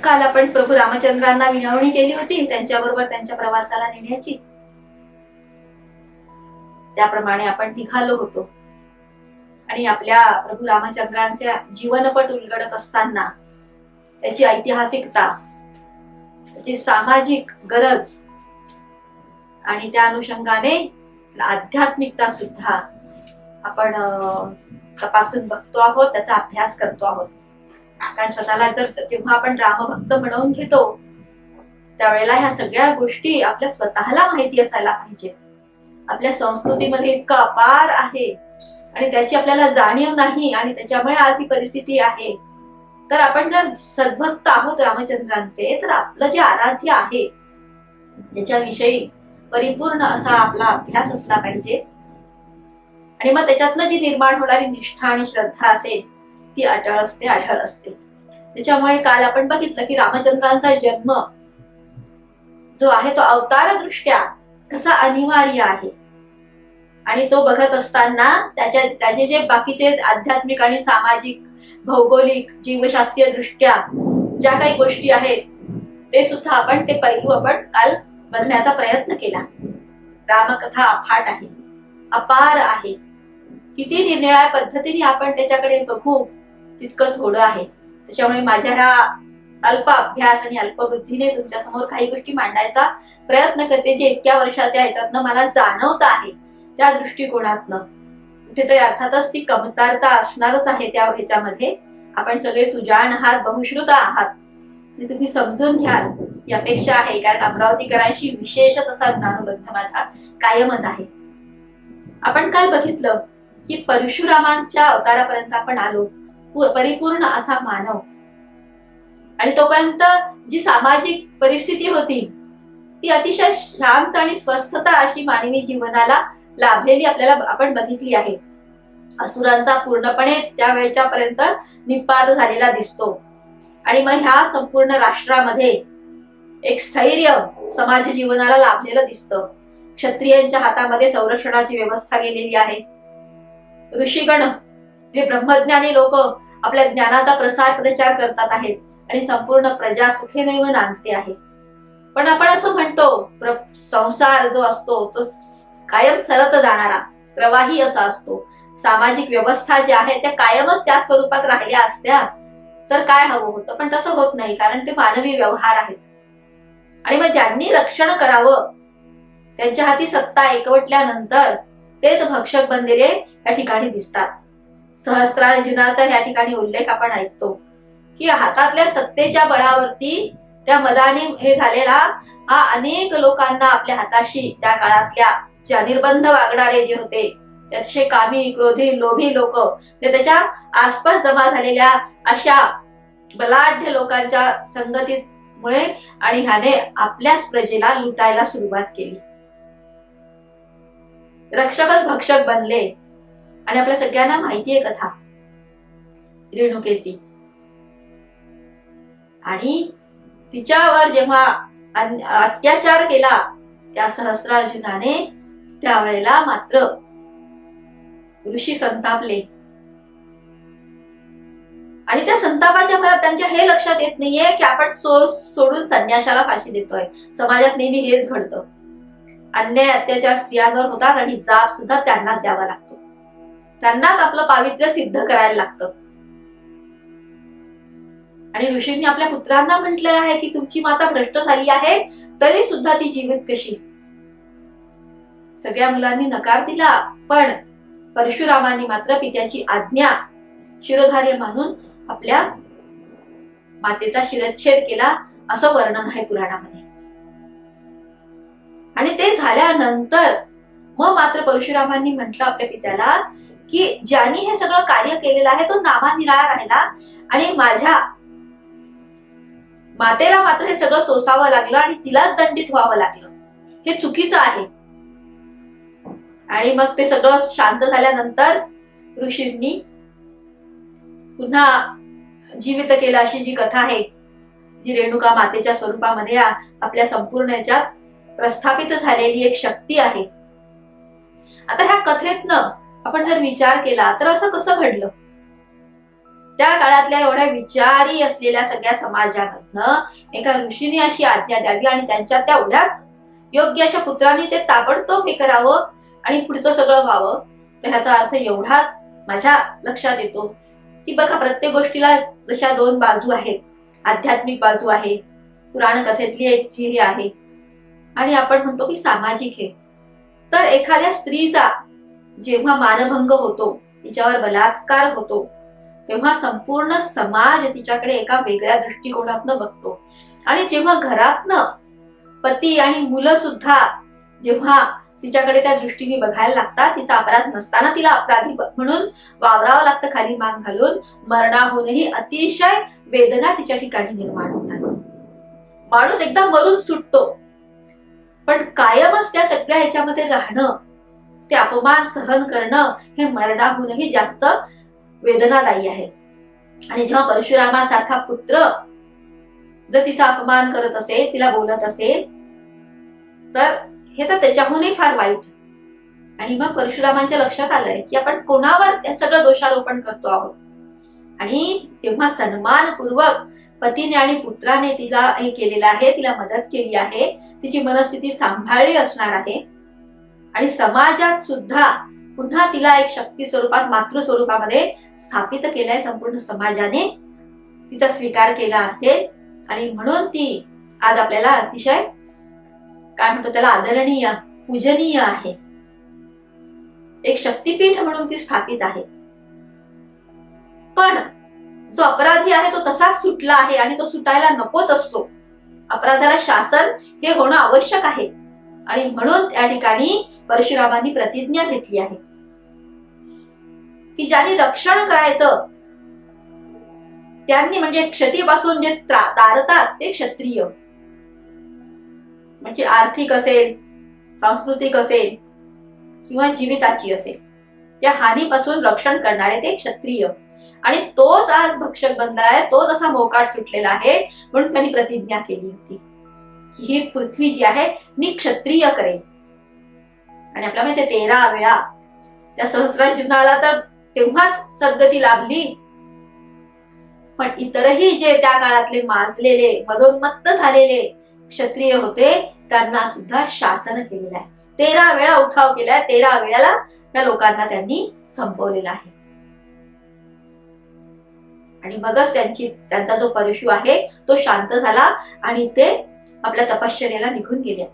काल आपण प्रभू रामचंद्रांना विनवणी केली होती त्यांच्याबरोबर त्यांच्या प्रवासाला नेण्याची. त्याप्रमाणे आपण निघालो होतो आणि आपल्या प्रभू रामचंद्रांच्या जीवनपट उलगडत असताना त्याची ऐतिहासिकता, त्याची सामाजिक गरज आणि त्या अनुषंगाने आध्यात्मिकता सुद्धा आपण तपासून बघतो आहोत, त्याचा अभ्यास करतो आहोत. कारण स्वतःला जर जेव्हा आपण रामभक्त म्हणवून घेतो त्यावेळेला ह्या सगळ्या गोष्टी आपल्या स्वतःला माहिती असायला पाहिजे. आपल्या संस्कृतीमध्ये इतकं अपार आहे आणि त्याची आपल्याला जाणीव नाही आणि त्याच्यामुळे आज ही परिस्थिती आहे. तर आपण जर सद्भक्त आहोत रामचंद्रांचे, तर आपलं जे आराध्य आहे त्याच्याविषयी परिपूर्ण असा आपला अभ्यास असला पाहिजे आणि मग त्याच्यातनं जी निर्माण होणारी निष्ठा आणि श्रद्धा असेल ती अटळ असते. त्याच्यामुळे काल आपण बघितलं की रामचंद्रांचा जन्म जो आहे तो अवतार दृष्ट्या कसा अनिवार्य आहे आणि तो बघत असताना त्याचे जे बाकीचे आध्यात्मिक आणि सामाजिक, भौगोलिक, जीवशास्त्रीय दृष्ट्या ज्या काही गोष्टी आहेत ते सुद्धा आपण ते पैलू आपण काल बघण्याचा प्रयत्न केला. रामकथा अफाट आहे, अपार आहे. किती निरनिराळ्या पद्धतीने आपण त्याच्याकडे बघू तितकं थोडं आहे. त्याच्यामुळे माझ्या ह्या अल्प अभ्यास आणि अल्पबुद्धीने तुमच्या समोर काही गोष्टी मांडायचा प्रयत्न करते जे इतक्या वर्षाच्या ह्याच्यातनं मला जाणवत आहे त्या दृष्टिकोनातनं. कुठेतरी अर्थातच ती कमतरता असणारच आहे त्या ह्याच्यामध्ये. आपण सगळे सुजाण आहात, बहुश्रुत आहात, तुम्ही समजून घ्याल ही अपेक्षा आहे. कारण अमरावतीकरांशी विशेषच असा ज्ञानबंध माझा कायमच आहे. आपण काल बघितलं की परशुरामांच्या अवतारापर्यंत आपण आलो, परिपूर्ण असा मानव, आणि तोपर्यंत जी सामाजिक परिस्थिती होती ती अतिशय शांत आणि स्वस्थता अशी मानवी जीवनाला लाभलेली आपल्याला आपण बघितली आहे. असुरांचा पूर्णपणे त्यावेळच्या पर्यंत निपात झालेला दिसतो आणि मग ह्या संपूर्ण राष्ट्रामध्ये एक स्थैर्य समाज जीवनाला लाभलेलं दिसतं. क्षत्रियांच्या हातामध्ये संरक्षणाची व्यवस्था गेलेली आहे. ऋषीगण हे ब्रह्मज्ञानी लोक आपल्या ज्ञानाचा प्रचार करतात आहेत आणि संपूर्ण प्रजा सुखेनैव नांदते आहे. पण आपण असं म्हणतो संसार जो असतो तो कायम सरत जाणारा प्रवाही असा असतो. सामाजिक व्यवस्था ज्या आहेत त्या कायमच त्या स्वरूपात राहिल्या असत्या तर काय हवं होतं, पण तसं होत नाही कारण ते मानवी व्यवहार आहेत. आणि मग ज्यांनी रक्षण करावं त्यांच्या हाती सत्ता एकवटल्यानंतर तेच भक्षक बनलेले या ठिकाणी दिसतात. सहस्त्रार्जुनाचा या ठिकाणी उल्लेख आपण ऐकतो की हातातल्या सत्तेच्या बळावरती त्या मदानी हे झालेला हा अनेक लोकांना आपल्या हाताशी त्या काळातल्या ज्या निर्बंध वागणारे जे होते त्याचे कामी, क्रोधी, लोभी लोक त्याच्या आसपास जमा झालेल्या अशा बलाढ्य लोकांच्या संगतीमुळे आणि ह्याने आपल्याच प्रजेला लुटायला सुरुवात केली. रक्षकच भक्षक बनले. आणि आपल्या सगळ्यांना माहिती आहे कथा रेणुकेची. आणि तिच्यावर जेव्हा अत्याचार केला त्या सहस्त्रार्जुनाने त्यावेळेला मात्र ऋषी संतापले आणि त्या संतापाच्या भरात त्यांच्या हे लक्षात येत नाहीये की आपण सोडून संन्याशाला फाशी देतोय. समाजात नेहमी हेच घडतं. अन्याय अत्याचार स्त्रियांवर होतात आणि जाब सुद्धा त्यांनाच द्यावा लागतो, त्यांनाच आपलं पावित्र्य सिद्ध करायला लागतं. आणि ऋषींनी आपल्या पुत्रांना म्हटलेलं आहे की तुमची माता भ्रष्ट झाली आहे तरी सुद्धा ती जीवित कशी. सगळ्या मुलांनी नकार दिला पण परशुरामांनी मात्र पित्याची आज्ञा शिरोधार्य मानून आपल्या मातेचा शिरच्छेद केला असं वर्णन आहे पुराणामध्ये. आणि ते झाल्यानंतर मग मात्र परशुरामांनी म्हटलं आपल्या पित्याला की ज्यांनी हे सगळं कार्य केलेलं आहे तो नामानिराळा राहिला आणि माझ्या मातेला मात्र हे सगळं सोसावं लागलं आणि तिलाच दंडित व्हावं लागलं, हे चुकीचं आहे. आणि मग ते सगळं शांत झाल्यानंतर ऋषींनी पुन्हा जीवित केलं अशी जी कथा आहे, जी रेणुका मातेच्या स्वरूपामध्ये आपल्या संपूर्ण याच्यात प्रस्थापित झालेली एक शक्ती आहे. आता ह्या कथेतनं आपण जर विचार केला तर असं कसं घडलं, त्या काळातल्या एवढ्या विचारी असलेल्या सगळ्या समाजामधनं एका ऋषीने अशी आज्ञा द्यावी आणि त्यांच्या तेवढ्याच योग्य अशा पुत्रांनी ते ताबडतोब हे करावं आणि पुढचं सगळं व्हावं. तर ह्याचा अर्थ एवढाच माझ्या लक्षात येतो की बघा, प्रत्येक गोष्टीला जशा दोन बाजू आहेत. आध्यात्मिक बाजू आहे, पुराण कथेतली एक जी हे आहे, आणि आपण म्हणतो की सामाजिक हे. तर एखाद्या स्त्रीचा जेव्हा मानभंग होतो, तिच्यावर बलात्कार होतो, तेव्हा संपूर्ण समाज तिच्याकडे एका वेगळ्या दृष्टिकोनातनं बघतो. आणि जेव्हा घरातनं पती आणि मुलं सुद्धा जेव्हा तिच्याकडे त्या दृष्टीने बघायला लागतात, तिचा अपराध नसताना तिला अपराधी म्हणून वावरावं लागतं खाली मान घालून, मरणाहूनही अतिशय वेदना तिच्या ठिकाणी निर्माण होतात. माणूस एकदा मरून सुटतो, पण कायमच त्या सगळ्या ह्याच्यामध्ये राहणं, ते अपमान सहन करणं हे मरणाहूनही जास्त वेदनादायी आहे. आणि जेव्हा परशुरामासारखा पुत्र जर तिचा अपमान करत असेल, तिला बोलत असेल, तर हे तर त्याच्याहूनही फार वाईट. आणि मग परशुरामांच्या लक्षात आलंय की आपण कोणावर ते सगळं दोषारोपण करतो आहोत. आणि तेव्हा सन्मानपूर्वक पतीने आणि पुत्राने तिला हे केलेलं आहे, तिला मदत केली आहे, तिची मनस्थिती सांभाळली असणार आहे. आणि समाजात सुद्धा पुन्हा तिला एक शक्ती स्वरूपात, मातृ स्वरूपामध्ये स्थापित केलंय. संपूर्ण समाजाने तिचा स्वीकार केला असेल आणि म्हणून ती आज आपल्याला अतिशय काय म्हणतो त्याला, आदरणीय, पूजनीय आहे. एक शक्तीपीठ म्हणून ती स्थापित आहे. पण जो अपराधी आहे तो तसाच सुटला आहे आणि तो सुटायला नकोच असतो. अपराधाला शासन हे होणं आवश्यक आहे. आणि म्हणून त्या ठिकाणी परशुरामांनी प्रतिज्ञा घेतली आहे की ज्यांनी रक्षण करायचं त्यांनी, म्हणजे क्षतीपासून जे तारतात ते क्षत्रिय, म्हणजे आर्थिक असेल, सांस्कृतिक असेल किंवा जीविताची असेल, त्या हानीपासून रक्षण करणारे ते क्षत्रिय. आणि तोच आज भक्षक बनलाय, तोच असा मोकाट सुटलेला आहे. म्हणून त्यांनी प्रतिज्ञा केली होती की ही पृथ्वी जी आहे मी क्षत्रिय करेल. आणि आपल्या माहिती 13 वेळा त्या सहस्रार्जुनाला तर तेव्हाच सद्गती लाभली. पण इतरही जे त्या काळातले माजलेले, मदोन्मत्त झालेले क्षत्रिय होते, त्यांना सुद्धा शासन केलेलं आहे. 13 वेळा उठाव केलाय, 13 वेळाला त्या लोकांना त्यांनी संपवलेला आहे. आणि मगच त्यांचा जो परशु आहे तो शांत झाला आणि ते आपल्या तपश्चर्याला निघून गेले.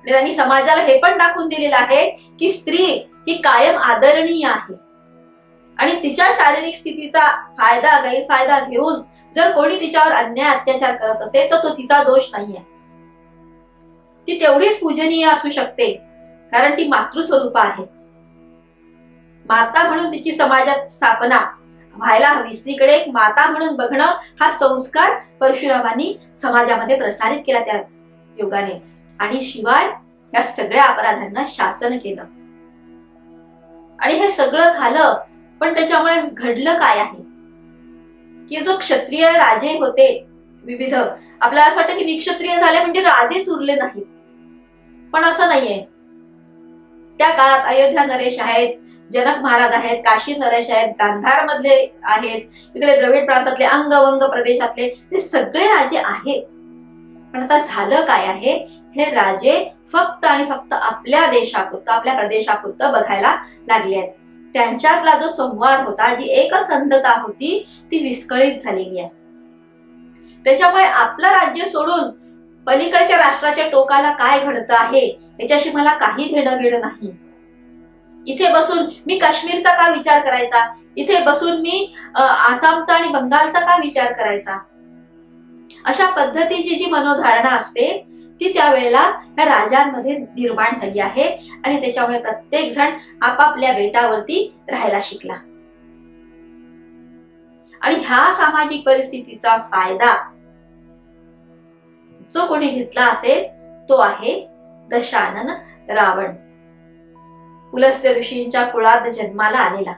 त्यांनी समाजाला हे पण दाखवून दिलेलं आहे की स्त्री ही कायम आदरणीय आहे. आणि तिच्या शारीरिक स्थितीचा गैरफायदा घेऊन जर कोणी तिच्यावर अन्याय अत्याचार करत असेल तर तो तिचा दोष नाहीये. ती तेवढीच पूजनीय असू शकते कारण ती मातृस्वरूप आहे. माता म्हणून तिची समाजात स्थापना व्हायला हवी. स्त्रीकडे एक माता म्हणून बघणं हा संस्कार परशुरामांनी समाजामध्ये प्रसारित केला त्या योगाने. आणि शिवाय या सगळ्या अपराधांना शासन केलं. आणि हे सगळं झालं, पण त्याच्यामुळे घडलं काय आहे की जो क्षत्रिय राजे होते विविध, आपल्याला असं वाटतं की निक्षत्रिय झाले म्हणजे राजेच उरले नाहीत, पण असं नाहीये. त्या काळात अयोध्या नरेश आहेत, जनक महाराज आहेत, काशी नरेश आहेत, गांधार मधले आहेत, इकडे द्रविड प्रांतातले, अंगवंग प्रदेशातले, हे सगळे राजे आहेत. पण आता झालं काय आहे, हे राजे फक्त आणि फक्त आपल्या देशापुरतं, आपल्या प्रदेशापुरतं बघायला लागले आहेत. त्यांच्यातला जो संवाद होता, जी एकसंधता होती, ती विस्कळीत झालेली आहे. त्याच्यामुळे आपलं राज्य सोडून पलीकडच्या राष्ट्राच्या टोकाला काय घडतं आहे याच्याशी मला काही घेणं नाही. इथे बसून मी काश्मीरचा का विचार करायचा, इथे बसून मी आसामचा आणि बंगालचा का विचार करायचा. अशा पद्धतीची जी मनोधारणा असते ती त्यावेळेला या राजांमध्ये निर्माण झाली आहे. आणि त्याच्यामुळे प्रत्येक जण आपापल्या बेटावरती राहायला शिकला. आणि ह्या सामाजिक परिस्थितीचा फायदा जो कोणी घेतला असेल तो आहे दशानन रावण. पुलस्त्य ऋषींच्या कुळात जन्माला आलेला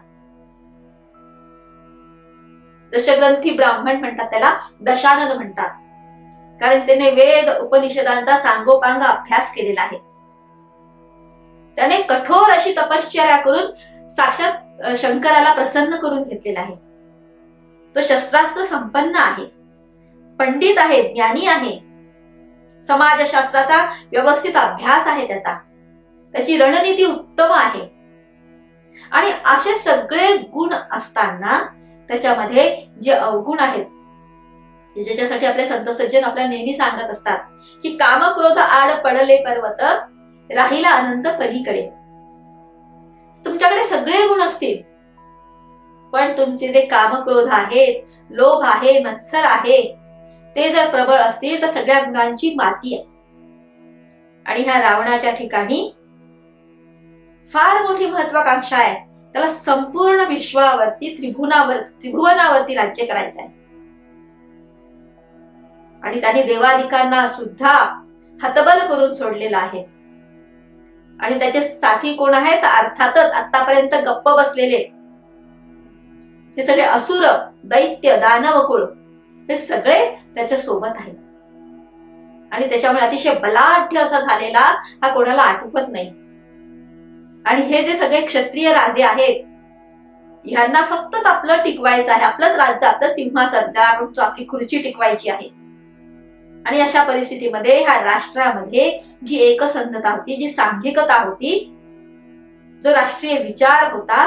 दशग्रंथी ब्राह्मण म्हणतात, त्याला दशानन म्हणतात, कारण त्याने वेद उपनिषदांचा सांगोपांग अभ्यास केलेला आहे. त्याने कठोर अशी तपश्चर्या करून साक्षात शंकराला प्रसन्न करून घेतलेला आहे. तो शस्त्रास्त्र संपन्न आहे, पंडित आहे, ज्ञानी आहे, समाजशास्त्राचा व्यवस्थित अभ्यास आहे, त्याची रणनीती उत्तम आहे. आणि असे सगळे गुण असताना त्याच्यामध्ये जे अवगुण आहेत, ज्याच्यासाठी आपले संत सज्जन आपल्याला नेहमी सांगत असतात की काम क्रोध आड पडले पर्वत, राहिला अनंत पलीकडे. तुमच्याकडे सगळे गुण असतील, पण तुमचे जे काम क्रोध आहेत, लोभ आहे, मत्सर आहे, ते जर प्रबळ असतील तर सगळ्या गुणांची माती आहे. आणि ह्या रावणाच्या ठिकाणी फार मोठी महत्वाकांक्षा आहे. त्याला संपूर्ण विश्वावरती, त्रिभुवनावरती राज्य करायचं आहे. आणि त्याने देवादिकांना सुद्धा हतबल करून सोडलेला आहे. आणि त्याचे साथी कोण आहेत? अर्थातच आतापर्यंत गप्प बसलेले हे सगळे असुर, दैत्य, दानव कुळ, हे सगळे त्याच्या सोबत आहेत. आणि त्याच्यामुळे अतिशय बलाढ्य असा झालेला हा कोणाला आठवत नाही. आणि हे जे सगळे क्षत्रिय राजे आहेत, ह्यांना फक्तच आपलं टिकवायचं आहे, आपलंच राज्य, आपलं सिंहासन, आपली खुर्ची टिकवायची आहे. आणि अशा परिस्थितीमध्ये ह्या राष्ट्रामध्ये जी एकसंधता होती, जी सांघिकता होती, जो राष्ट्रीय विचार होता,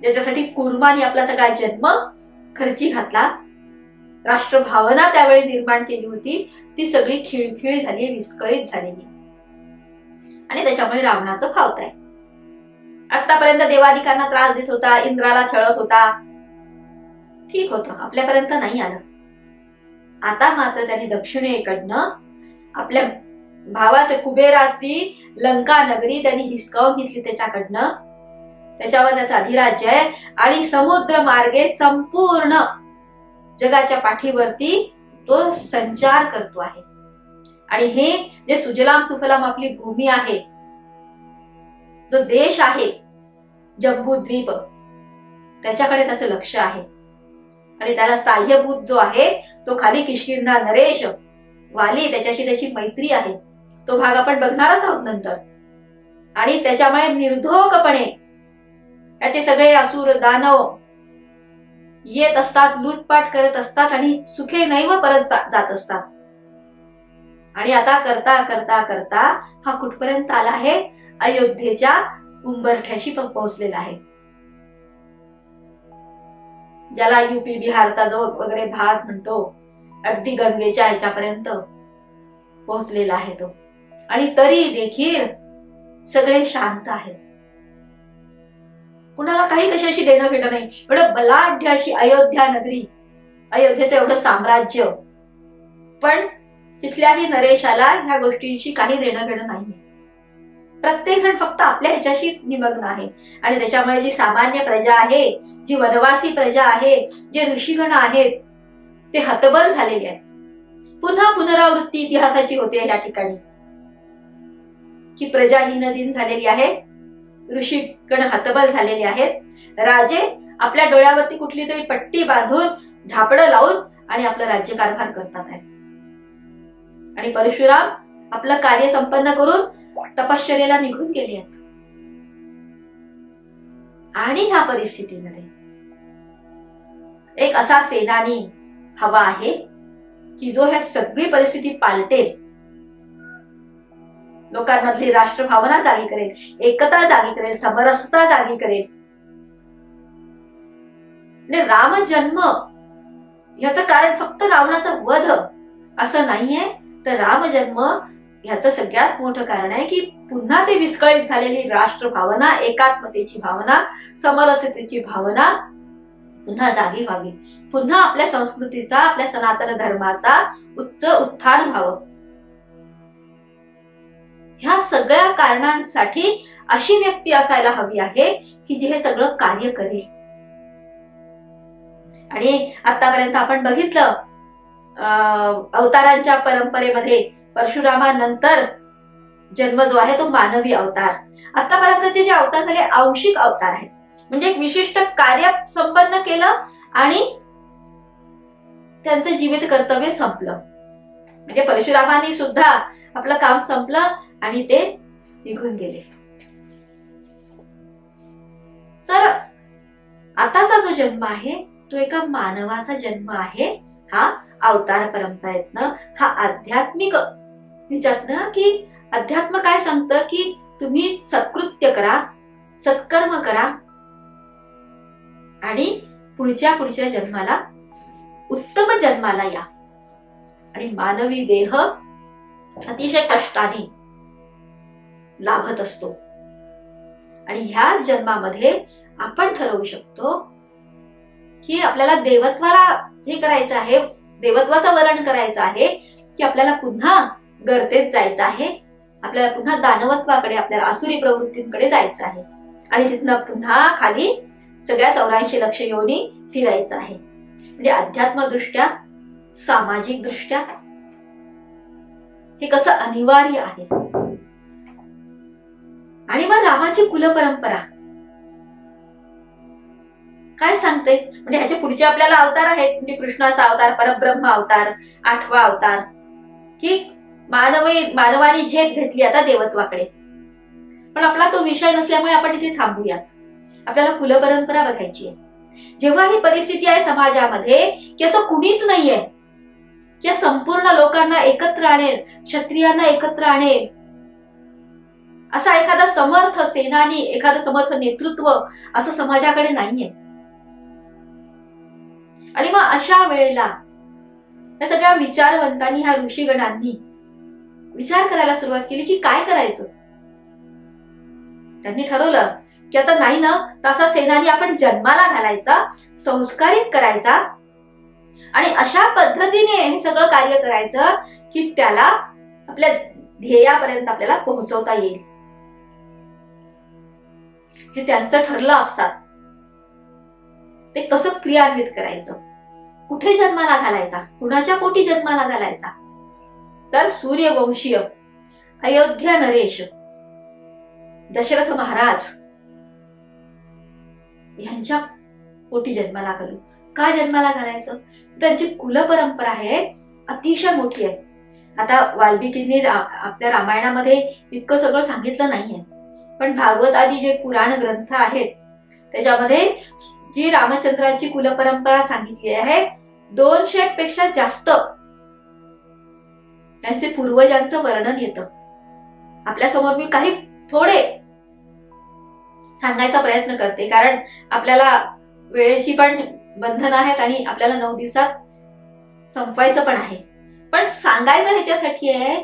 ज्याच्यासाठी कुर्मानी आपला सगळा जन्म खर्ची घातला, राष्ट्रभावना त्यावेळी निर्माण केली होती, ती सगळी खिळखिळी झाली, विस्कळीत झालेली. आणि त्याच्यामुळे रावणाचं फावतंय. आतापर्यंत देवादिकांना त्रास देत होता, इंद्राला छळत होता, ठीक होतं, आपल्यापर्यंत नाही आलं. आता मात्र त्यांनी दक्षिणेकडनं आपल्या भावाचे कुबेराची लंका नगरी त्यांनी हिसकावून घेतली त्याच्याकडनं. त्याच्यावर त्याचं अधिराज्य आहे आणि समुद्र मार्गे संपूर्ण जगाच्या पाठीवरती तो संचार करतो आहे. आणि हे जे सुजलाम सुफलाम आपली भूमी आहे, जो देश आहे जम्बूद्वीप, त्याच्याकडे त्याचं लक्ष आहे. आणि त्याला साह्यभूत जो आहे तो खाली किष्किंधा नरेश वाली, त्याच्याशी त्याची मैत्री आहे. तो भाग आपण बघणारच आहोत नंतर. आणि त्याच्यामुळे निर्धोकपणे त्याचे सगळे असुर दानव येत असतात, लूटपाट करत असतात आणि सुखे नैव परत जात असतात. आणि आता करता करता करता हा कुठपर्यंत आला आहे? अयोध्येच्या उंबरठ्याशी पोहोचलेला आहे, ज्याला युपी बिहारचा जो वगैरे भाग म्हणतो, अगदी गंगेच्या ह्याच्यापर्यंत पोहोचलेला आहे तो. आणि तरी देखील सगळे शांत आहेत, कुणाला काही कशाशी देणं घेणं नाही. एवढं बलाढ्य अशी अयोध्या नगरी, अयोध्येचं एवढं साम्राज्य, पण तिथल्याही नरेशाला ह्या गोष्टींशी काही देणं घेणं नाही. प्रत्येक जण फक्त आपल्या ह्याच्याशी निमग्न आहे. आणि त्याच्यामुळे जी सामान्य प्रजा आहे, जी वनवासी प्रजा आहे, जे ऋषीगण आहेत, ते हतबल झालेले आहेत. पुन्हा पुनरावृत्ती इतिहासाची होते या ठिकाणी, की प्रजा हीनदीन झालेली आहे, ऋषीगण हतबल झालेले आहेत, राजे आपल्या डोळ्यावरती कुठली तरी पट्टी बांधून, झापडं लावून आणि आपलं राज्यकारभार करतात आहेत. आणि परशुराम आपलं कार्य संपन्न करून तपश्चर्येला निघून गेले आहेत. आणि ह्या परिस्थितीमध्ये एक असा सेनानी हवा आहे की जो ह्या सगळी परिस्थिती पालटेल, लोकांमधली राष्ट्रभावना जागी करेल, एकता जागी करेल, समरसता जागी करेल. राम जन्म ह्याचं कारण फक्त रावणाचा वध असं नाहीये, तर राम जन्म ह्याचं सगळ्यात मोठं कारण आहे की पुन्हा ते विस्कळीत झालेली राष्ट्रभावना, एकात्मतेची भावना, समरसतेची भावना पुन्हा जागी व्हावी, पुन्हा आपल्या संस्कृतीचा, आपल्या सनातन धर्माचा उच्च उत्थान व्हावं. ह्या सगळ्या कारणांसाठी अशी व्यक्ती असायला हवी आहे की जी हे सगळं कार्य करेल. आणि आतापर्यंत आपण बघितलं, अवतारांच्या परंपरेमध्ये परशुरामानंतर जन्म जो आहे तो मानवी अवतार. आतापर्यंतचे जे अवतार झाले आंशिक अवतार आहेत, म्हणजे एक विशिष्ट कार्य संपन्न केलं आणि त्यांचं जीवित कर्तव्य संपलं. म्हणजे परशुरामांनी सुद्धा आपलं काम संपलं आणि ते निघून गेले. तर आताचा जो जन्म आहे तो एका मानवाचा जन्म आहे. हा अवतार परंपरेतनं, हा आध्यात्मिक ह्याच्यातनं, की अध्यात्म काय सांगतं की तुम्ही सत्कृत्य करा, सत्कर्म करा आणि पुढच्या जन्माला, उत्तम जन्माला या. आणि मानवी देह अतिशय कष्टाने लाभत असतो. आणि ह्याच जन्मामध्ये आपण ठरवू शकतो की आपल्याला देवत्वाला हे करायचं आहे, देवत्वाचं वरण करायचं आहे, की आपल्याला पुन्हा गर्तेत जायचं आहे, आपल्याला पुन्हा दानवत्वाकडे, आपल्याला आसुरी प्रवृत्तींकडे जायचं आहे. आणि तिथनं पुन्हा खाली सगळ्या 84 लक्ष योनी फिरायचं आहे. म्हणजे अध्यात्मदृष्ट्या, सामाजिक दृष्ट्या हे कसं अनिवार्य आहे. आणि मग रामाची कुलपरंपरा काय सांगते? म्हणजे ह्याचे पुढचे आपल्याला अवतार आहेत, म्हणजे कृष्णाचा अवतार, परब्रह्म अवतार, 8वा अवतार, की मानवाने झेप घेतली आता देवत्वाकडे. पण आपला तो विषय नसल्यामुळे आपण इथे थांबूयात. आपल्याला कुलपरंपरा बघायची आहे. जेव्हा ही परिस्थिती आहे समाजामध्ये की असं कुणीच नाहीये की संपूर्ण लोकांना एकत्र आणेल, क्षत्रियांना एकत्र आणेल, असा एखादा समर्थ सेनानी, एखादं समर्थ नेतृत्व असं समाजाकडे नाहीये. आणि मग अशा वेळेला या सगळ्या विचारवंतांनी, ह्या ऋषीगणांनी विचार करायला सुरुवात केली की काय करायचं. त्यांनी ठरवलं की आता नाही ना, तसा सेनानी आपण जन्माला घालायचा, संस्कारित करायचा आणि अशा पद्धतीने हे सगळं कार्य करायचं की त्याला आपल्या ध्येयापर्यंत आपल्याला पोहोचवता येईल. हे त्यांचं ठरलं आपसात. ते कसं क्रियान्वित करायचं, कुठे जन्माला घालायचा, कुणाच्या पोटी जन्माला घालायचा. तर सूर्यवंशीय अयोध्या नरेश दशरथ महाराज यांच्या पोटी जन्माला घालू. का जन्माला घालायचं? त्यांची कुलपरंपरा आहे अतिशय मोठी आहे. आता वाल्मिकींनी आपल्या रामायणामध्ये इतकं सगळं सांगितलं नाहीये, पण भागवत आदी जे पुराण ग्रंथ आहेत त्याच्यामध्ये जी रामचंद्राची कुलपरंपरा सांगितली आहे, 200 पेक्षा जास्त त्यांचे पूर्वजांचं वर्णन येतं. आपल्या समोर मी काही थोडे सांगायचा प्रयत्न करते, कारण आपल्याला वेळेची पण बंधन आहेत आणि आपल्याला 9 दिवसात संपवायचं पण आहे. पण सांगायचं ह्याच्यासाठी आहे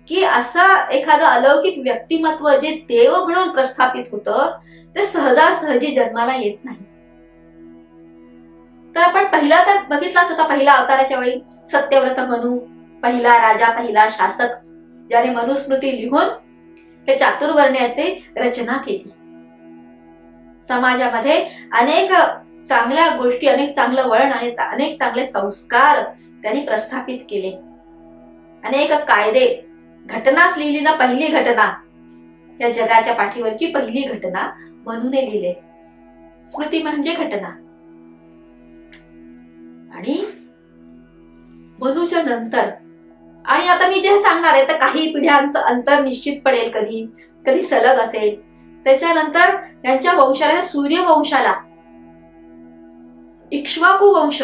की असं एखादं अलौकिक व्यक्तिमत्व जे देव म्हणून प्रस्थापित होतं ते सहजासहजी जन्माला येत नाही. तर आपण पहिला तर बघितलाच होता, पहिला अवताराच्या वेळी सत्यव्रत मनू, पहिला राजा, पहिला शासक, ज्याने मनुस्मृती लिहून हे चातुर्वर्ण्याचे रचना केली. समाजामध्ये अनेक चांगल्या गोष्टी, अनेक चांगलं वळण आणि अनेक चांगले संस्कार त्यांनी प्रस्थापित केले. अनेक कायदे, घटनाच लिहिली ना, पहिली घटना, या जगाच्या पाठीवरची पहिली घटना मनूने लिहिले. स्मृती म्हणजे घटना. आणि मनूच्या नंतर, आणि आता मी जे सांगणार आहे तर काही पिढ्यांचं अंतर निश्चित पडेल, कधी कधी सलग असेल. त्याच्यानंतर त्यांच्या वंशाला, सूर्यवंशाला इक्ष्वाकू वंश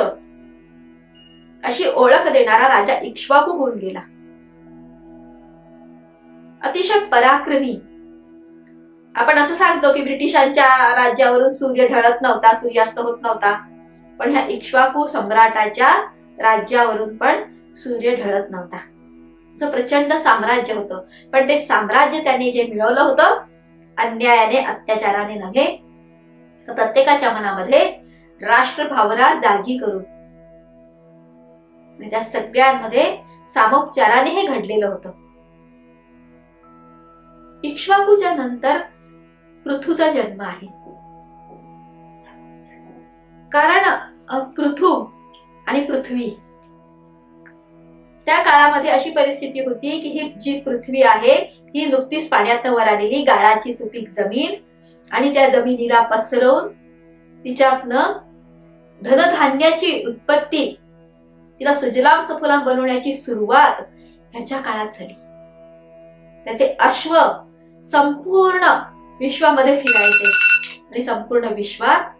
अशी ओळख देणारा राजा इक्ष्वाकू होऊन गेला. अतिशय पराक्रमी. आपण असं सांगतो की ब्रिटिशांच्या राज्यावरून सूर्य ढळत नव्हता, सूर्यास्त होत नव्हता, पण ह्या इक्ष्वाकू सम्राटाच्या राज्यावरून पण सूर्य ढळत नव्हता. असं प्रचंड साम्राज्य होतं. पण ते साम्राज्य त्याने जे मिळवलं होतं अन्यायाने, अत्याचाराने नव्हे, तर प्रत्येकाच्या मनामध्ये राष्ट्रभावना जागी करून. त्या सगळ्यांमध्ये सामोपचाराने हे घडलेलं होतं. इक्ष्वाकूच्या नंतर पृथूचा जन्म आहे. कारण पृथू आणि पृथ्वी, त्या काळामध्ये अशी परिस्थिती होती की ही जी पृथ्वी आहे ही नुकतीच पाण्यातनं वर आलेली गाळाची सुपीक जमीन, आणि त्या जमिनीला पसरवून तिच्यातनं धनधान्याची उत्पत्ती, तिला सुजलाम सफलाम बनवण्याची सुरुवात ह्याच्या काळात झाली. त्याचे अश्व संपूर्ण विश्वामध्ये फिरायचे आणि संपूर्ण विश्वात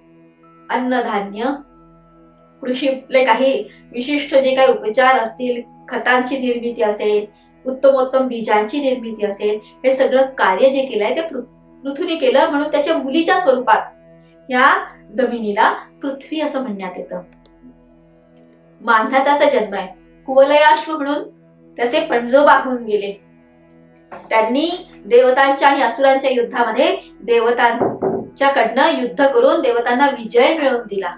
अन्नधान्य कृषीतले काही विशिष्ट जे काही उपचार असतील, खतांची निर्मिती असेल, उत्तमोत्तम बीजांची निर्मिती असेल, हे सगळं कार्य जे केलंय ते पृथ्वीने केलं. म्हणून त्याच्या मुलीच्या स्वरूपात या जमिनीला पृथ्वी असं म्हणण्यात येतं. मांधाताचा जन्म आहे. कुवलयाश्व म्हणून त्याचे पणजोबा होऊन गेले. त्यांनी देवतांच्या आणि असुरांच्या युद्धामध्ये देवतांच्याकडनं युद्ध करून देवतांना विजय मिळवून दिला.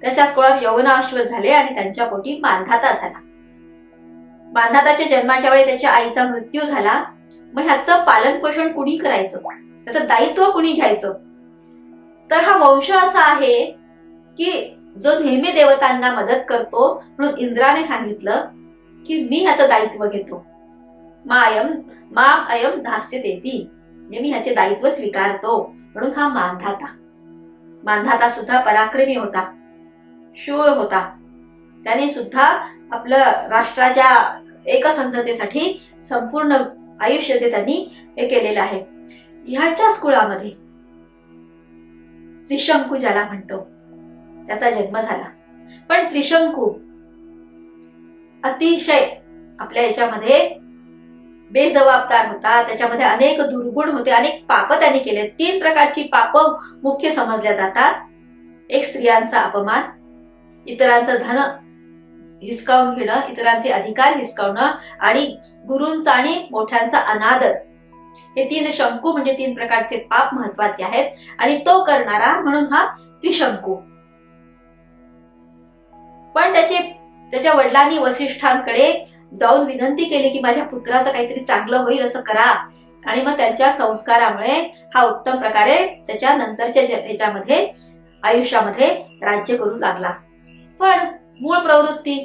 त्याच्याच काळात यवनाश्व झाले आणि त्यांच्या पोटी मांधाता झाला. मांधाताच्या जन्माच्या वेळी त्याच्या आईचा मृत्यू झाला. मग ह्याचं पालन पोषण कुणी करायचं, त्याचं दायित्व कुणी घ्यायचं? तर हा वंश असा आहे की जो नेहमी देवतांना मदत करतो, म्हणून इंद्राने सांगितलं की मी ह्याचं दायित्व घेतो. माम अयम धास्यतेती, म्हणजे मी ह्याचे दायित्व स्वीकारतो. म्हणून हा मांधाता सुद्धा पराक्रमी होता, शूर होता. त्याने सुद्धा आपलं राष्ट्राच्या एकसंधतेसाठी संपूर्ण आयुष्य जे त्यांनी हे केलेलं आहे. ह्याच्याच कुळामध्ये त्रिशंकू ज्याला म्हणतो त्याचा जन्म झाला. पण त्रिशंकू अतिशय आपल्या याच्यामध्ये बेजबाबदार होता. त्याच्यामध्ये अनेक दुर्गुण होते, अनेक पाप त्यांनी केले. 3 प्रकारची पाप मुख्य समजल्या जातात. एक स्त्रियांचा अपमान, इतरांचं धन हिसकावून घेणं, इतरांचे अधिकार हिसकावणं आणि गुरूंचा आणि मोठ्यांचा अनादर. हे 3 शंकू म्हणजे 3 प्रकारचे पाप महत्वाचे आहेत. आणि तो करणारा म्हणून हा त्रिशंकू. पण त्याच्या वडिलांनी वसिष्ठांकडे जाऊन विनंती केली की माझ्या पुत्राचं काहीतरी चांगलं होईल असं करा. आणि मग त्यांच्या संस्कारामुळे हा उत्तम प्रकारे त्याच्या नंतरच्या ह्याच्यामध्ये आयुष्यामध्ये राज्य करू लागला. पण मूळ प्रवृत्ती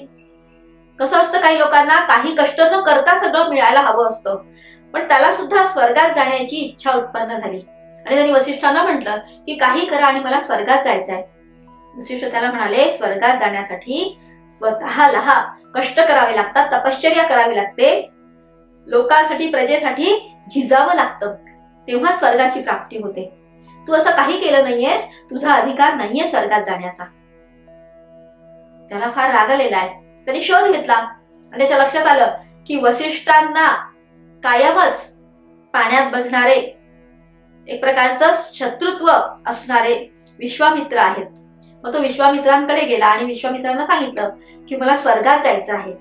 कसं असतं, काही लोकांना काही कष्ट न करता सगळं मिळायला हवं असतं. पण त्याला सुद्धा स्वर्गात जाण्याची इच्छा उत्पन्न झाली आणि त्यांनी वसिष्ठांना म्हटलं की काही करा आणि मला स्वर्गात जायचं आहे. वसिष्ठ त्याला म्हणाले, स्वर्गात जाण्यासाठी स्वतःला कष्ट करावे लागतात, तपश्चर्या करावी लागते, लोकांसाठी प्रजेसाठी झिजावं लागतं, तेव्हा स्वर्गाची प्राप्ती होते. तू असं काही केलं नाहीयेस, तुझा अधिकार नाहीये स्वर्गात जाण्याचा. त्याला फार राग आलेला आहे. त्यांनी शोध घेतला आणि त्याच्या लक्षात आलं की वसिष्ठांना कायमच पाण्यात बघणारे, एक प्रकारचं शत्रुत्व असणारे विश्वामित्र आहेत. मग तो विश्वामित्रांकडे गेला आणि विश्वामित्रांना सांगितलं की मला स्वर्गात जायचं आहे.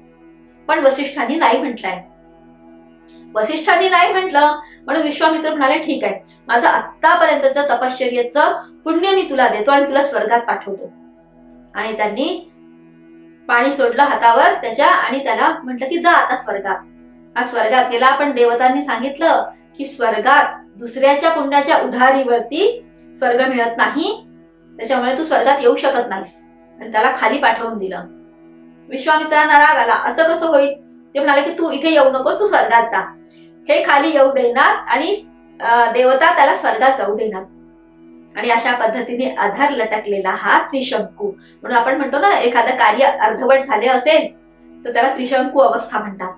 पण वसिष्ठांनी नाही म्हटलंय. वसिष्ठांनी नाही म्हटलं म्हणून विश्वामित्र म्हणाले, ठीक आहे, माझं आतापर्यंतचं तपश्चर्येचं पुण्य मी तुला देतो आणि तुला स्वर्गात पाठवतो. आणि त्यांनी पाणी सोडलं हातावर त्याच्या आणि त्याला म्हटलं की जा आता स्वर्गात. हा स्वर्गात गेला. पण देवतांनी सांगितलं की स्वर्गात दुसऱ्याच्या पुण्याच्या उधारीवरती स्वर्ग मिळत नाही, त्याच्यामुळे तू स्वर्गात येऊ शकत नाहीस. आणि त्याला खाली पाठवून दिलं. विश्वामित्रांना राग आला, असं कसं होईल? ते म्हणाले की तू इथे येऊ नको, तू स्वर्गात जा. हे खाली येऊ देणार आणि देवता त्याला स्वर्गात जाऊ देणार. आणि अशा पद्धतीने अधर लटकलेला हा त्रिशंकू. म्हणून आपण म्हणतो ना, एखादं कार्य अर्धवट झाले असेल तर त्याला त्रिशंकू अवस्था म्हणतात.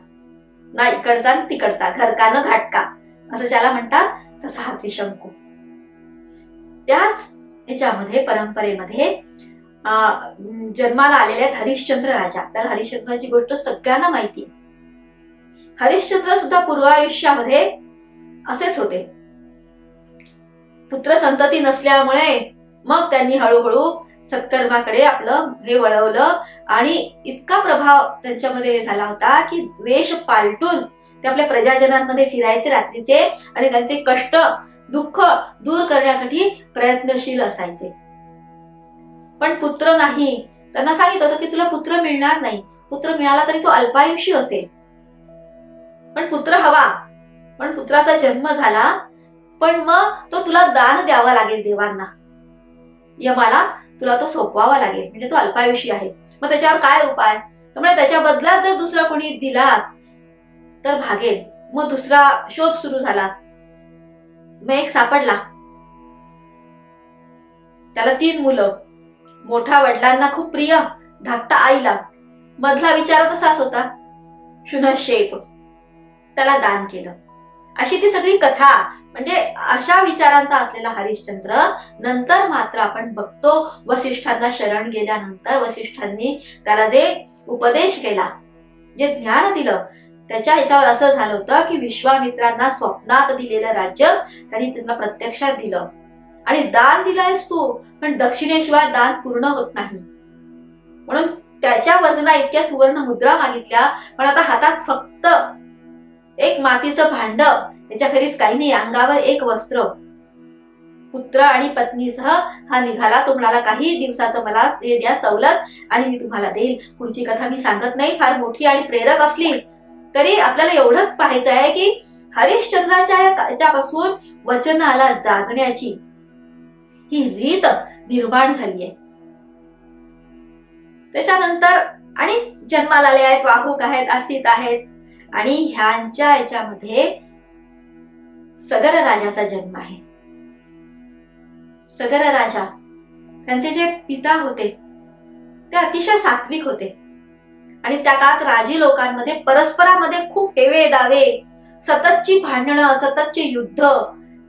ना इकडचा न तिकडचा, घरका न घाटका असं ज्याला म्हणतात, तसा हा त्रिशंकू. त्याच ह्याच्यामध्ये परंपरेमध्ये जन्माला आलेले आहेत हरिश्चंद्र राजा. आपल्याला हरिश्चंद्राची गोष्ट सगळ्यांना माहिती आहे. हरिश्चंद्र सुद्धा पूर्वायुष्यामध्ये असेच होते. पुत्र संतती नसल्यामुळे मग त्यांनी हळूहळू सत्कर्माकडे आपलं हे वळवलं आणि इतका प्रभाव त्यांच्यामध्ये झाला होता की वेश पालटून ते आपल्या प्रजाजनांमध्ये फिरायचे रात्रीचे आणि त्यांचे कष्ट दुःख दूर करण्यासाठी प्रयत्नशील असायचे. पण पुत्र नाही. त्यांना सांगितलं होतं की तुला पुत्र मिळणार नाही, पुत्र मिळाला तरी तो अल्पायुषी असेल, पण पुत्र हवा. पण पुत्राचा जन्म झाला, पण मग तो तुला दान द्यावा लागेल देवांना, यमाला तुला तो सोपवावा लागेल, म्हणजे तो अल्पायुषी आहे. मग त्याच्यावर काय उपाय? त्यामुळे त्याच्या बदल्यात जर दुसरा कोणी दिला तर भागेल. मग दुसरा शोध सुरू झाला. मग एक सापडला. त्याला 3 मुलं. मोठा वडिलांना खूप प्रिय, धाकटा आईला, मधला विचार तसाच होता, शुनशेप. त्याला दान केलं. अशी ती सगळी कथा म्हणजे अशा विचारांचा असलेला हरिश्चंद्र नंतर मात्र आपण बघतो वसिष्ठांना शरण गेल्यानंतर वसिष्ठांनी त्याला जे उपदेश केला, जे ज्ञान दिलं, त्याच्या ह्याच्यावर असं झालं होतं की विश्वामित्रांना स्वप्नात दिलेलं राज्य त्यांनी त्यांना प्रत्यक्षात दिलं. आणि दान दिलंयस तू, पण दक्षिणेशिवाय दान पूर्ण होत नाही, म्हणून त्याच्या वजना इतक्या सुवर्ण मुद्रा मागितल्या, पण आता हातात फक्त एक मातीचं भांड, त्याच्याखेरीज काही नाही, अंगावर एक वस्त्र. पुत्र आणि पत्नीसह हा निघाला. तो म्हणाला काही दिवसाचं मला हे द्या सवलत आणि मी तुम्हाला देईल. पुढची कथा मी सांगत नाही, फार मोठी आणि प्रेरक असली तरी आपल्याला एवढंच पाहायचं आहे की हरिश्चंद्राच्या याच्यापासून वचनाला जागण्याची ही रीत निर्माण झाली आहे. त्याच्यानंतर आणि जन्माला आले आहेत, वाहूक आहेत, असित आहेत, आणि ह्यांच्या याच्यामध्ये सगर राजाचा जन्म आहे. सगर राजा, त्यांचे जे पिता होते ते अतिशय सात्विक होते आणि त्या काळात राजी लोकांमध्ये परस्परामध्ये खूप हेवे दावे, सततची भांडणं, सततचे युद्ध,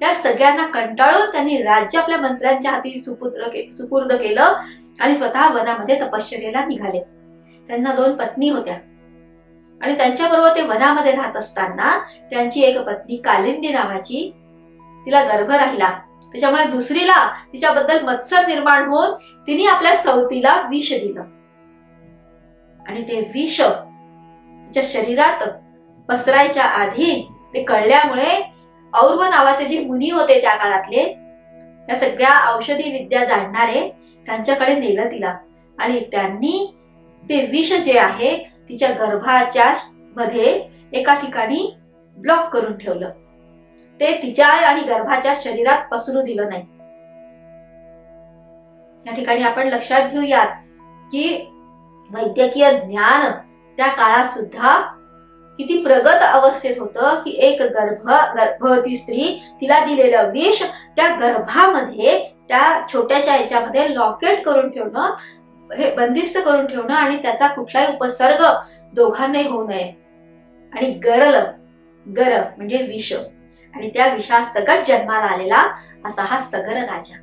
या सगळ्यांना कंटाळून त्यांनी राज्य आपल्या मंत्र्यांच्या हाती सुपूर्द केलं आणि स्वतः वनामध्ये तपश्चर्येला निघाले. त्यांना 2 पत्नी होत्या आणि त्यांच्याबरोबर ते वनामध्ये राहत असताना त्यांची एक पत्नी कालिंदी नावाची, तिला गर्भ राहिला. त्याच्यामुळे दुसरीला तिच्याबद्दल मत्सर निर्माण होऊन तिने आपल्या सवतीला विष दिलं आणि ते विष तिच्या शरीरात पसरायच्या आधी ते कळल्यामुळे और्व नावाचे जे मुनी होते त्या काळातले, या सगळ्या औषधी विद्या जाणणारे, त्यांच्याकडे नेलं तिला आणि त्यांनी ते विष जे आहे तिच्या गर्भाच्या मध्ये एका ठिकाणी ब्लॉक करून ठेवलं. ते तिच्या आणि गर्भाच्या शरीरात पसरू दिलं नाही. या ठिकाणी आपण लक्षात घेऊयात की वैद्यकीय ज्ञान त्या काळात सुद्धा किती प्रगत अवस्थेत होतं की एक गर्भवती स्त्री, तिला दिलेलं विष त्या गर्भामध्ये, त्या छोट्याशा ह्याच्यामध्ये लॉकेट करून ठेवणं, हे बंदिस्त करून ठेवणं आणि त्याचा कुठलाही उपसर्ग दोघांनाही होऊ नये. आणि गर म्हणजे विष, आणि त्या विषासकट जन्माला आलेला असा हा सगर राजा.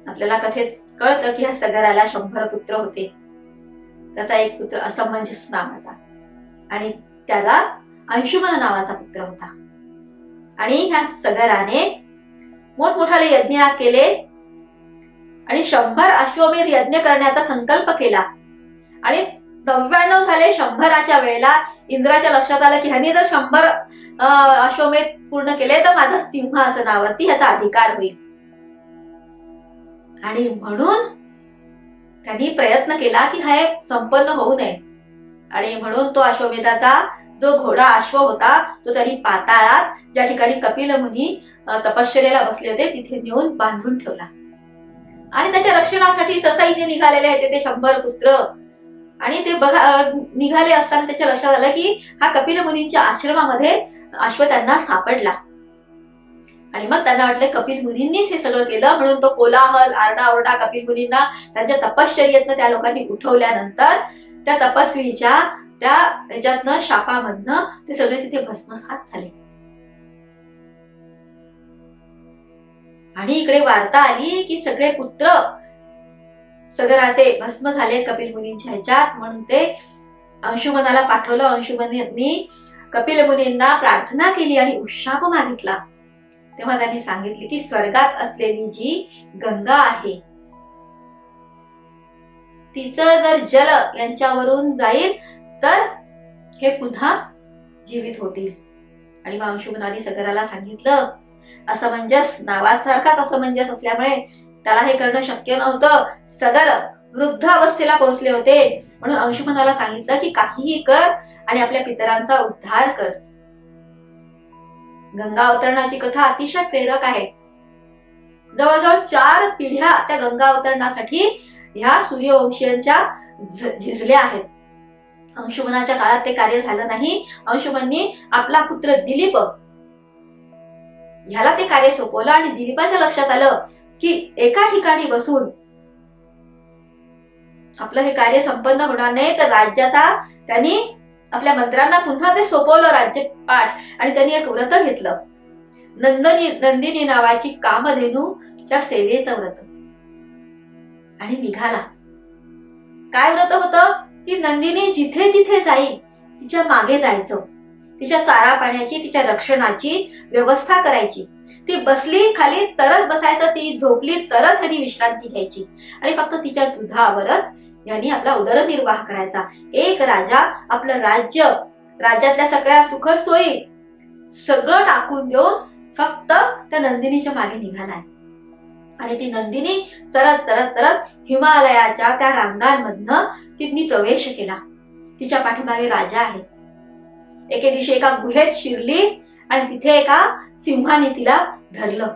आपल्याला कथेत कळतं की ह्या सगराला 100 पुत्र होते. त्याचा एक पुत्र असमंजस नावाचा आणि त्याला अंशुमन नावाचा पुत्र होता. आणि ह्या सगराने मोठमोठाले यज्ञ केले आणि 100 अश्वमेध यज्ञ करण्याचा संकल्प केला आणि 99 झाले. 100च्या वेळेला इंद्राच्या लक्षात आलं की ह्याने जर 100 अश्वमेध पूर्ण केले तर माझा सिंहासनावरती ह्याचा अधिकार होईल. आणि म्हणून त्यांनी प्रयत्न केला की हा संपन्न होऊ नये, आणि म्हणून तो अश्वमेधाचा जो घोडा अश्व होता तो त्यांनी पाताळात, ज्या ठिकाणी कपिल मुनी तपश्चर्येला बसले होते, तिथे नेऊन बांधून ठेवला. आणि त्याच्या रक्षणासाठी ससैन्य निघालेले होते ते 100 पुत्र. आणि ते निघाले असताना त्याच्या लक्षात आलं की हा कपिल मुनींच्या आश्रमामध्ये अश्व त्यांना सापडला. आणि मग त्यांना वाटलं कपिल मुनींनीच हे सगळं केलं, म्हणून तो कोलाहल, आरडाओरडा कपिल मुनींना त्यांच्या तपश्चर्येतनं त्या लोकांनी उठवल्यानंतर त्या तपस्वीच्या त्या ह्याच्यातनं, शापामधनं ते सगळे तिथे भस्मसात झाले. आणि इकडे वार्ता आली की सगळे पुत्र सगराचे भस्म झाले कपिल मुनींच्या ह्याच्यात, म्हणून ते अंशुमनाला पाठवलं. अंशुमनांनी कपिल मुनींना प्रार्थना केली आणि उशाप मागितला. तेव्हा त्यांनी सांगितले की स्वर्गात असलेली जी गंगा आहे तिचं जर जल यांच्यावरून जाईल तर हे पुन्हा जीवित होतील. आणि मग अंशुमनाने सगराला सांगितलं, असमंजस नावासारखाच असमंजस असल्यामुळे त्याला हे करणं शक्य नव्हतं. सगर वृद्ध अवस्थेला पोहोचले होते, म्हणून अंशुमनाला सांगितलं की काहीही कर आणि आपल्या पितरांचा उद्धार कर. गंगा अवतरणाची कथा अतिशय प्रेरक आहे. जवळजवळ 4 पिढ्या त्या गंगा अवतरणासाठी ह्या सूर्यवंशीयांच्या झिजल्या आहेत. अंशुमनाच्या काळात ते कार्य झालं नाही. अंशुमननी आपला पुत्र दिलीप ह्याला ते कार्य सोपवलं आणि दिलीपाच्या लक्षात आलं की एका ठिकाणी बसून आपलं हे कार्य संपन्न होणार नाही, तर राज्याचा त्यांनी आपल्या मंत्र्यांना पुन्हा ते सोपवलं राज्यपाठ आणि त्यांनी एक व्रत घेतलं, नंदिनी नावाची कामधेनूच्या सेवेचं व्रत, आणि निघाला. काय व्रत होतं? की नंदिनी जिथे जिथे जाईल तिच्या मागे जायचं, तिच्या चारा पाण्याची, तिच्या रक्षणाची व्यवस्था करायची. ती बसली खाली तरच बसायचं, ती झोपली तरच त्यांनी विश्रांती घ्यायची, आणि फक्त तिच्या दुधावरच यांनी आपला उदरनिर्वाह करायचा. एक राजा आपलं राज्यातल्या सगळ्या सुख सोयी सगळं टाकून देऊन फक्त त्या नंदिनीच्या मागे निघालाय. आणि ती नंदिनी चरत चरत चरत हिमालयाच्या त्या रांगांमधनं तिने प्रवेश केला. तिच्या पाठीमागे राजा आहे. एके दिवशी एका गुहेत शिरली आणि तिथे एका सिंहाने तिला धरलं.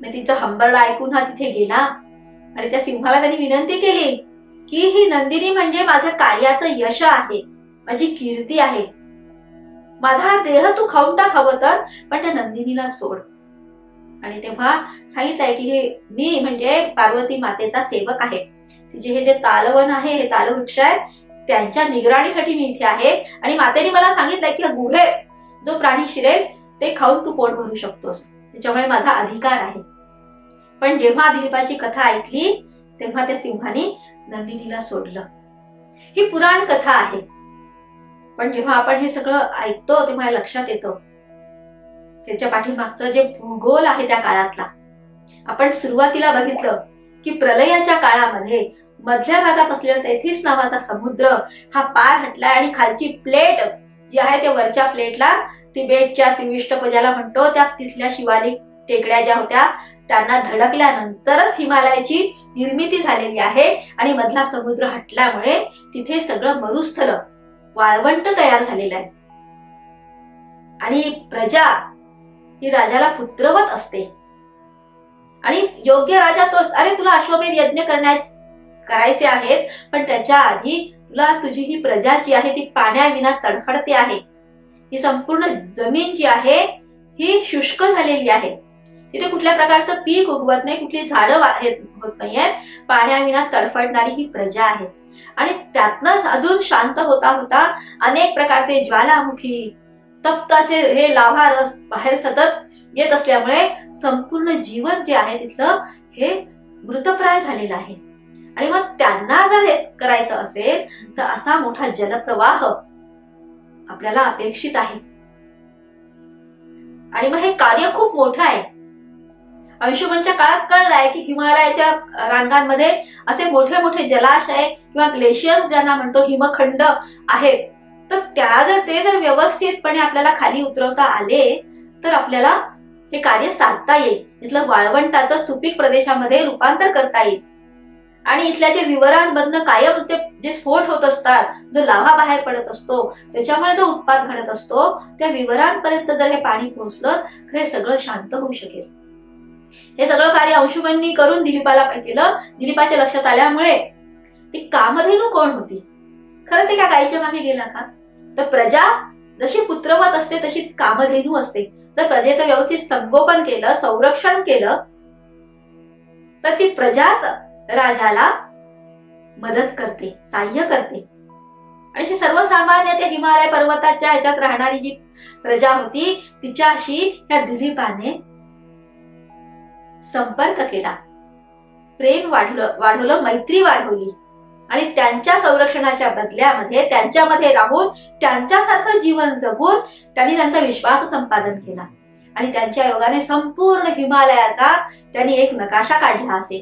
तिचा हंबरडा ऐकून हा तिथे गेला आणि त्या सिंहाला त्यांनी विनंती केली की ही नंदिनी म्हणजे माझ्या कार्याचं यश आहे, माझी कीर्ती आहे, माझा देह तू खाऊन टाक हवं तर, पण त्या नंदिनीला सोड. आणि तेव्हा सांगितलंय की हे मी म्हणजे पार्वती मातेचा सेवक आहे. तिचे हे जे तालवन आहे, हे तालवृक्ष आहे, त्यांच्या निगराणीसाठी मी इथे आहे. आणि मातेने मला सांगितलंय की गुहेत जो प्राणी शिरेल ते खाऊन तू पोट भरू शकतोस, त्याच्यामुळे माझा अधिकार आहे. पण जेव्हा दिलीपाची कथा ऐकली तेव्हा त्या सिंहाने नंदिनीला सोडलं. ही पुराण कथा आहे, पण जेव्हा आपण हे सगळं ऐकतो तेव्हा लक्षात येतं त्याच्या पाठीमागचं जे भूगोल आहे त्या काळातला. आपण सुरुवातीला बघितलं की प्रलयाच्या काळामध्ये मधल्या भागात असलेला तेथीस नावाचा समुद्र हा पार हटलाय आणि खालची प्लेट जी आहे त्या वरच्या प्लेटला तिबेटच्या त्रिविष्टप ज्याला म्हणतो त्या तिथल्या शिवालिक टेकड्या ज्या होत्या त्यांना धडकल्यानंतरच हिमालयाची निर्मिती झालेली आहे. आणि मधला समुद्र हटल्यामुळे तिथे सगळं मरुस्थल वाळवंट तयार झालेलं आहे. आणि प्रजा ही राजाला पुत्रवत असते आणि योग्य राजा तो, अरे तुला अश्वमेध यज्ञ करायचे आहेत, पण त्याच्या आधी तुला तुझी ही प्रजा जी आहे ती पाण्याविना तडफडते आहे. ही संपूर्ण जमीन जी आहे ही शुष्क झालेली आहे, तिथे कुठल्या प्रकारचं पीक उगवत नाही, कुठली झाडं होत नाहीयेत, पाण्याविना तडफडणारी ही प्रजा आहे. आणि त्यातनच अजून शांत होता होता अनेक प्रकारचे ज्वालामुखी तप्त असे हे लाव्हा रस बाहेर सतत येत असल्यामुळे संपूर्ण जीवन जे आहे तिथलं हे मृतप्राय झालेलं आहे. आणि मग त्यांना जर हे करायचं असेल तर असा मोठा जलप्रवाह आपल्याला अपेक्षित आहे. आणि मग हे कार्य खूप मोठं आहे. अंशुमनच्या काळात कळलंय की हिमालयाच्या रांगांमध्ये असे मोठे मोठे जलाशय किंवा ग्लेशियर्स ज्यांना म्हणतो हिमखंड आहेत, तर ते जर व्यवस्थितपणे आपल्याला खाली उतरवता आले तर आपल्याला हे कार्य साधता येईल. इथलं वाळवंटाचं सुपीक प्रदेशामध्ये रूपांतर करता येईल. आणि इथल्या जे विवरांमधनं कायम ते जे स्फोट होत असतात, जो लाव्हा बाहेर पडत असतो, त्याच्यामुळे जो उत्पाद घडत असतो, त्या विवरांपर्यंत जर हे पाणी पोहोचलं तर हे सगळं शांत होऊ शकेल. हे सगळं कार्य अंशुमननी करून दिलीपाला केलं. दिलीपाच्या लक्षात आल्यामुळे ती कामधेनू कोण होती, खरंच एका गायीच्या मागे गेला का? तर प्रजा जशी पुत्रवत असते तशी कामधेनू असते. जर प्रजेचं व्यवस्थित संगोपन केलं, संरक्षण केलं तर ती प्रजाच राजाला मदत करते, सहाय्य करते. आणि सर्वसामान्य त्या हिमालय पर्वताच्या ह्याच्यात राहणारी जी प्रजा होती तिच्याशी ह्या दिलीपाने संपर्क केला, प्रेम वाढवलं, मैत्री वाढवली. आणि त्यांच्या संरक्षणाच्या बदल्यामध्ये त्यांच्यामध्ये राहून त्यांच्यासारखं जीवन जगून त्यांनी त्यांचा विश्वास संपादन केला. आणि त्यांच्या योगाने संपूर्ण हिमालयाचा त्यांनी एक नकाशा काढला असेल,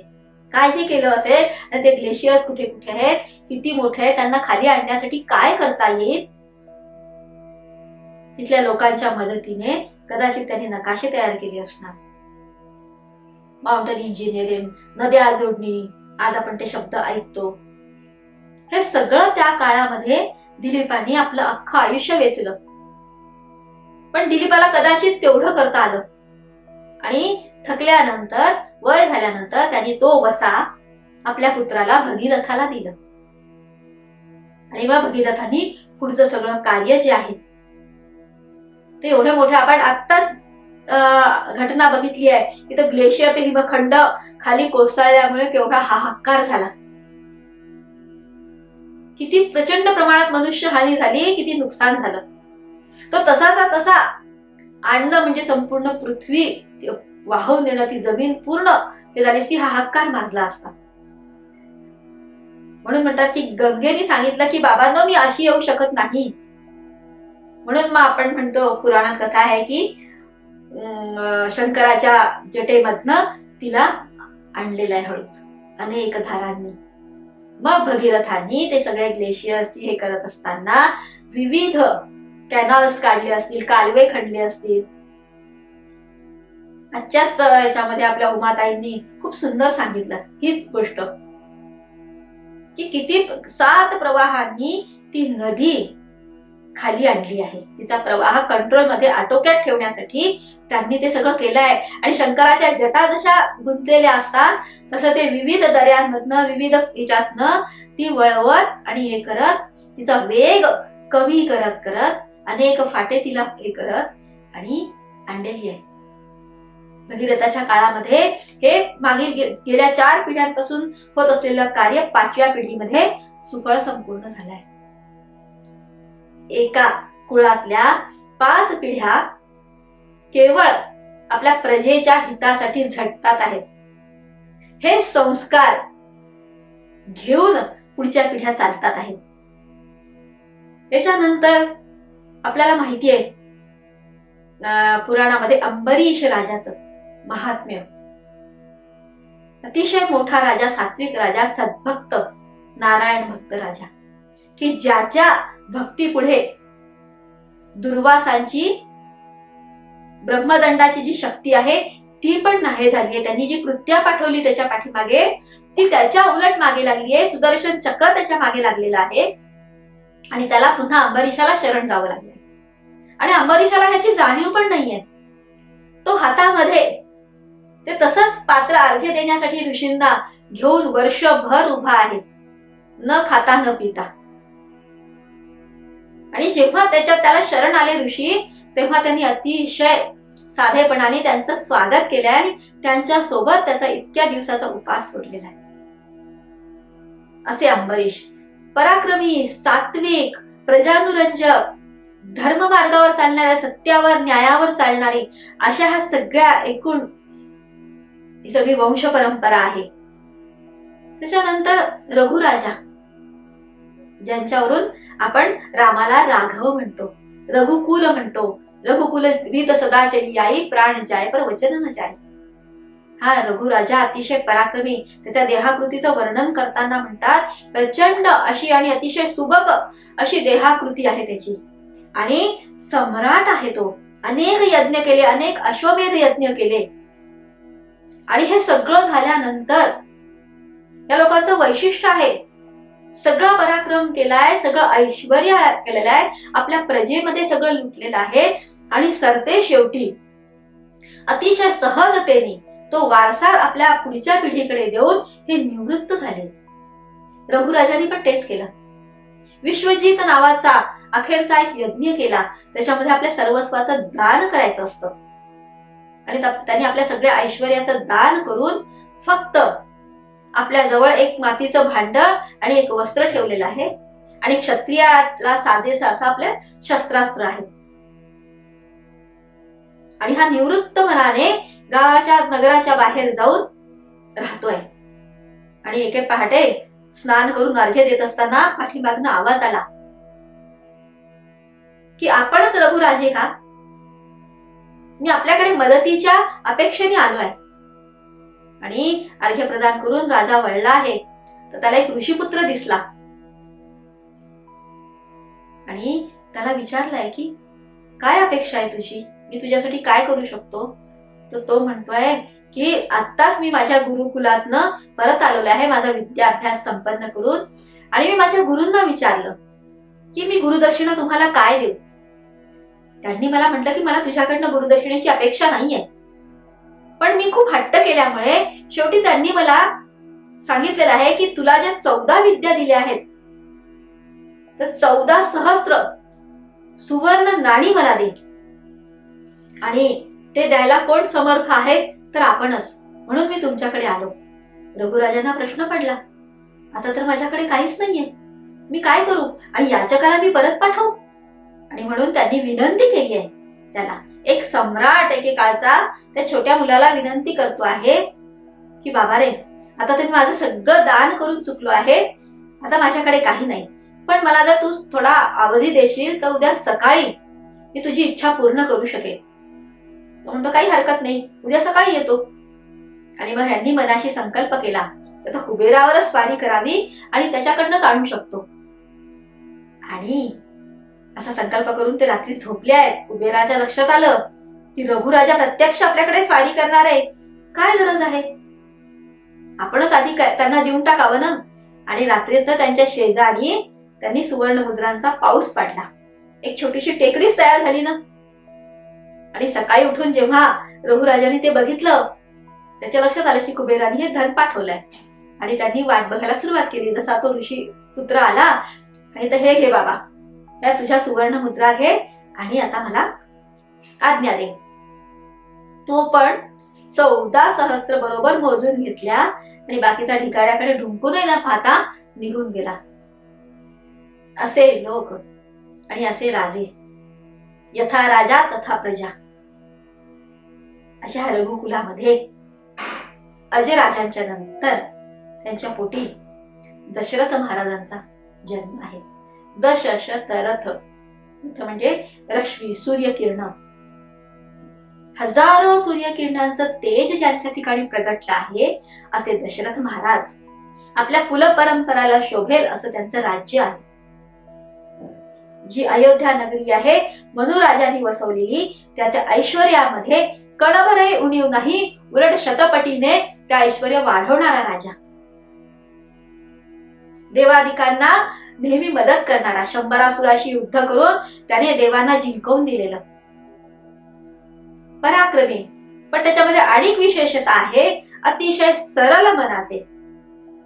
काय जे केलं असेल, आणि ते ग्लेशियर्स कुठे कुठे आहेत, किती मोठे आहेत, त्यांना खाली आणण्यासाठी काय करता येईल, तिथल्या लोकांच्या मदतीने कदाचित त्यांनी नकाशे तयार केले असणार. माउंटन इंजिनिअरिंग, नद्या जोडणी, आज आपण ते शब्द ऐकतो. हे सगळं त्या काळामध्ये दिलीपाने आपलं अख्खं आयुष्य वेचलं. पण दिलीपाला कदाचित तेवढं करता आलं. आणि थकल्यानंतर, वय झाल्यानंतर त्यांनी तो वसा आपल्या पुत्राला भगीरथाला दिलं. आणि मग भगीरथांनी पुढचं सगळं कार्य जे आहे ते एवढे मोठे, आपण आत्ताच घटना बघितली आहे की तो ग्लेशियर ते हिमखंड खाली कोसळल्यामुळे केवढा हाहाकार झाला, किती प्रचंड प्रमाणात मनुष्य हानी झाली, किती नुकसान झालं. तो तसाचा तसा आणणं म्हणजे संपूर्ण पृथ्वी वाहून नेणं, ती जमीन पूर्ण हे झाली ती हाहाकार माजला असता. म्हणून म्हणतात की गंगेने सांगितलं की बाबांनो मी अशी येऊ शकत नाही. म्हणून मग आपण म्हणतो, पुराणात कथा आहे की शंकराच्या जटेमधनं तिला आणलेलं आहे हळूच अनेक धारांनी. मग भगीरथांनी ते सगळे ग्लेशियर्स हे करत असताना विविध कॅनल्स काढले असतील, कालवे खणले असतील. आजच्याच याच्यामध्ये आपल्या उमाताईंनी खूप सुंदर सांगितलं हीच गोष्ट की किती 7 प्रवाहांनी ती नदी खाली आणली आहे. तिचा प्रवाह कंट्रोलमध्ये आटोक्यात ठेवण्यासाठी त्यांनी ते सगळं केलंय. आणि शंकराच्या जटा जशा गुंतलेल्या असतात तसं ते विविध दऱ्यांमधनं, विविध ह्याच्यातनं ती वळवत आणि हे करत तिचा वेग कमी करत करत अनेक फाटे तिला हे करत आणि आणलेली आहे. भगीरथाच्या काळामध्ये हे मागील गेल्या 4 पिढ्यांपासून होत असलेलं कार्य 5व्या पिढीमध्ये सुफळ संपूर्ण झालंय. एका कुळातल्या 5 पिढ्या केवळ आपल्या प्रजेच्या हितासाठी झटतात आहेत. हे संस्कार घेऊन पुढच्या पिढ्या चालतात आहेत. त्याच्यानंतर आपल्याला माहिती आहे पुराणामध्ये अंबरीश राजाचं महात्म्य. अतिशय मोठा राजा, सात्विक राजा, सद्भक्त, नारायण भक्त राजा की ज्याच्या भक्तीपुढे दुर्वासांची ब्रह्मदंडाची जी शक्ती आहे ती पण नाही झालीये. त्यांनी जी कृत्या पाठवली त्याच्या पाठीमागे ती त्याच्या उलट मागे लागली आहे. सुदर्शन चक्र त्याच्या मागे लागलेलं आहे आणि त्याला पुन्हा अंबरीशाला शरण जावं लागलं. आणि अंबरीशाला ह्याची जाणीव पण नाहीये. तो हातामध्ये ते तसंच पात्र अर्घ्य देण्यासाठी ऋषींना घेऊन वर्षभर उभा आहे, न खाता न पिता. आणि जेव्हा त्याला शरण आले ऋषी तेव्हा त्यांनी अतिशय साधेपणाने त्यांचं स्वागत केलंय आणि त्यांच्या सोबत त्याचा इतक्या दिवसाचा उपास सोडलेला आहे. असे अंबरीश पराक्रमी, सात्विक, प्रजानुरंजक, धर्म मार्गावर चालणाऱ्या, सत्यावर, न्यायावर चालणारी अशा ह्या सगळ्या एकूण ही सगळी वंश परंपरा आहे. त्याच्यानंतर रघुराजा, ज्यांच्यावरून आपण रामाला राघव म्हणतो, रघुकुल म्हणतो. रघुकुल रीत सदा चली आई, प्राण जाय पर वचन न जाय. हा रघुराजा अतिशय पराक्रमी. त्याच्या देहाकृतीचं वर्णन करताना म्हणतात प्रचंड अशी आणि अतिशय सुबक अशी देहाकृती आहे त्याची. आणि सम्राट आहे तो. अनेक यज्ञ केले, अनेक अश्वमेध यज्ञ केले. आणि हे सगळं झाल्यानंतर या लोकांचं वैशिष्ट्य आहे, सगळा पराक्रम केलाय, सगळं ऐश्वर केलेलं आहे, आपल्या प्रजेमध्ये सगळं लुटलेलं आहे. आणि सरते शेवटी अतिशय सहजतेने तो वारसा आपल्या पुढच्या पिढीकडे देऊन हे निवृत्त झाले. रघुराजांनी पण तेच केलं. विश्वजित नावाचा अखेरचा एक यज्ञ केला. त्याच्यामध्ये आपल्या सर्वस्वाचं दान करायचं असतं आणि त्यांनी आपल्या सगळ्या ऐश्वर्याचं दान करून फक्त आपल्या जवळ एक मातीचं भांड आणि एक वस्त्र ठेवलेलं आहे आणि क्षत्रियाला साजेसं असं आपले शस्त्रास्त्र आहेत. आणि हा निवृत्त मनाने गावाच्या नगराच्या बाहेर जाऊन राहतोय. आणि एके पहाटे स्नान करून अर्घ्य देत असताना पाठीमागनं आवाज आला की आपणच रघुराजे का? मी आपल्याकडे मदतीच्या अपेक्षेने आलोय. आणि अर्घ्य प्रदान करून राजा वळला आहे तर त्याला एक ऋषीपुत्र दिसला आणि त्याला विचारलाय की काय अपेक्षा आहे तुझी, मी तुझ्यासाठी काय करू शकतो? तर तो म्हणतोय की आत्ताच मी माझ्या गुरुकुलातनं परत आलेलो आहे माझा विद्याभ्यास संपन्न करून. आणि मी माझ्या गुरूंना विचारलं की मी गुरुदक्षिणा तुम्हाला काय देऊ. त्यांनी मला म्हटलं की मला तुझ्याकडनं गुरुदक्षिणेची अपेक्षा नाहीये. पण मी खूप हट्ट केल्यामुळे शेवटी त्यांनी मला सांगितलेलं आहे की तुला ज्या 14 विद्या दिल्या आहेत तर 14 सहस्त्र सुवर्ण नाणी मला दे. आणि ते द्यायला कोण समर्थ आहे तर आपणच, म्हणून मी तुमच्याकडे आलो. रघुराजांना प्रश्न पडला, आता तर माझ्याकडे काहीच नाहीये, मी काय करू आणि याचकाला मी परत पाठवू? आणि म्हणून त्यांनी विनंती केली आहे त्याला. एक सम्राट एकेकाळचा त्या छोट्या मुलाला विनंती करतो आहे की बाबा रे, आता तर मी माझं सगळं दान करून चुकलो आहे, आता माझ्याकडे काही नाही, पण मला जर तू थोडा अवधी देशील तर उद्या सकाळी मी तुझी इच्छा पूर्ण करू शकेल. तो म्हणतो काही हरकत नाही, उद्या सकाळी येतो. आणि मग यांनी मनाशी संकल्प केला आता कुबेरावरच स्वारी करावी आणि त्याच्याकडनंच आणू शकतो. आणि असा संकल्प करून ते रात्री झोपले आहेत. कुबेराच्या लक्षात आलं की रघुराजा प्रत्यक्ष आपल्याकडे स्वारी करणार आहे, काय गरज आहे, आपणच आधी त्यांना देऊन टाकावं ना. आणि रात्रीत त्यांच्या शेजारी त्यांनी सुवर्ण मुद्रांचा पाऊस पाडला. एक छोटीशी टेकडीच तयार झाली ना. आणि सकाळी उठून जेव्हा रघुराजाने ते बघितलं, त्याच्या लक्षात आलं की कुबेराने हे धन पाठवलंय. आणि त्यांनी वाट बघायला सुरुवात केली. जसा तो ऋषी पुत्र आला आणि तर हे घे बाबा, या तुझ्या सुवर्ण मुद्रा घे आणि आता मला आज्ञा दे. तो पण 14 सहस्त्र बरोबर मोजून घेतल्या आणि बाकीचा ढिकाऱ्याकडे ढुंकूनही न पाहता निघून गेला. असे लोक आणि असे राजे, यथा राजा तथा प्रजा, अशा रघुकुलामध्ये अजय राजांच्या नंतर त्यांच्या पोटी दशरथ महाराजांचा जन्म आहे. दशशतरथ म्हणजे रश्मी, सूर्यकिरण, हजारो सूर्यकिरणांचं तेज ज्यांच्या ठिकाणी प्रगटलं आहे, असे दशरथ महाराज. आपल्या कुल परंपराला शोभेल असं त्यांचं राज्य आहे. जी अयोध्या नगरी आहे मनुराजांनी वसवलेली, त्याच्या ऐश्वर्यामध्ये कणभरही उणीव नाही, उलट शतपटीने त्या ऐश्वर्य वाढवणारा राजा, देवादिकांना नेहमी मदत करणारा, 100 युद्ध करून त्याने देवांना जिंकवून दिलेलं, पराक्रमी, पण त्याच्यामध्ये आणिक विशेषता आहे, अतिशय सरळ मनाचे,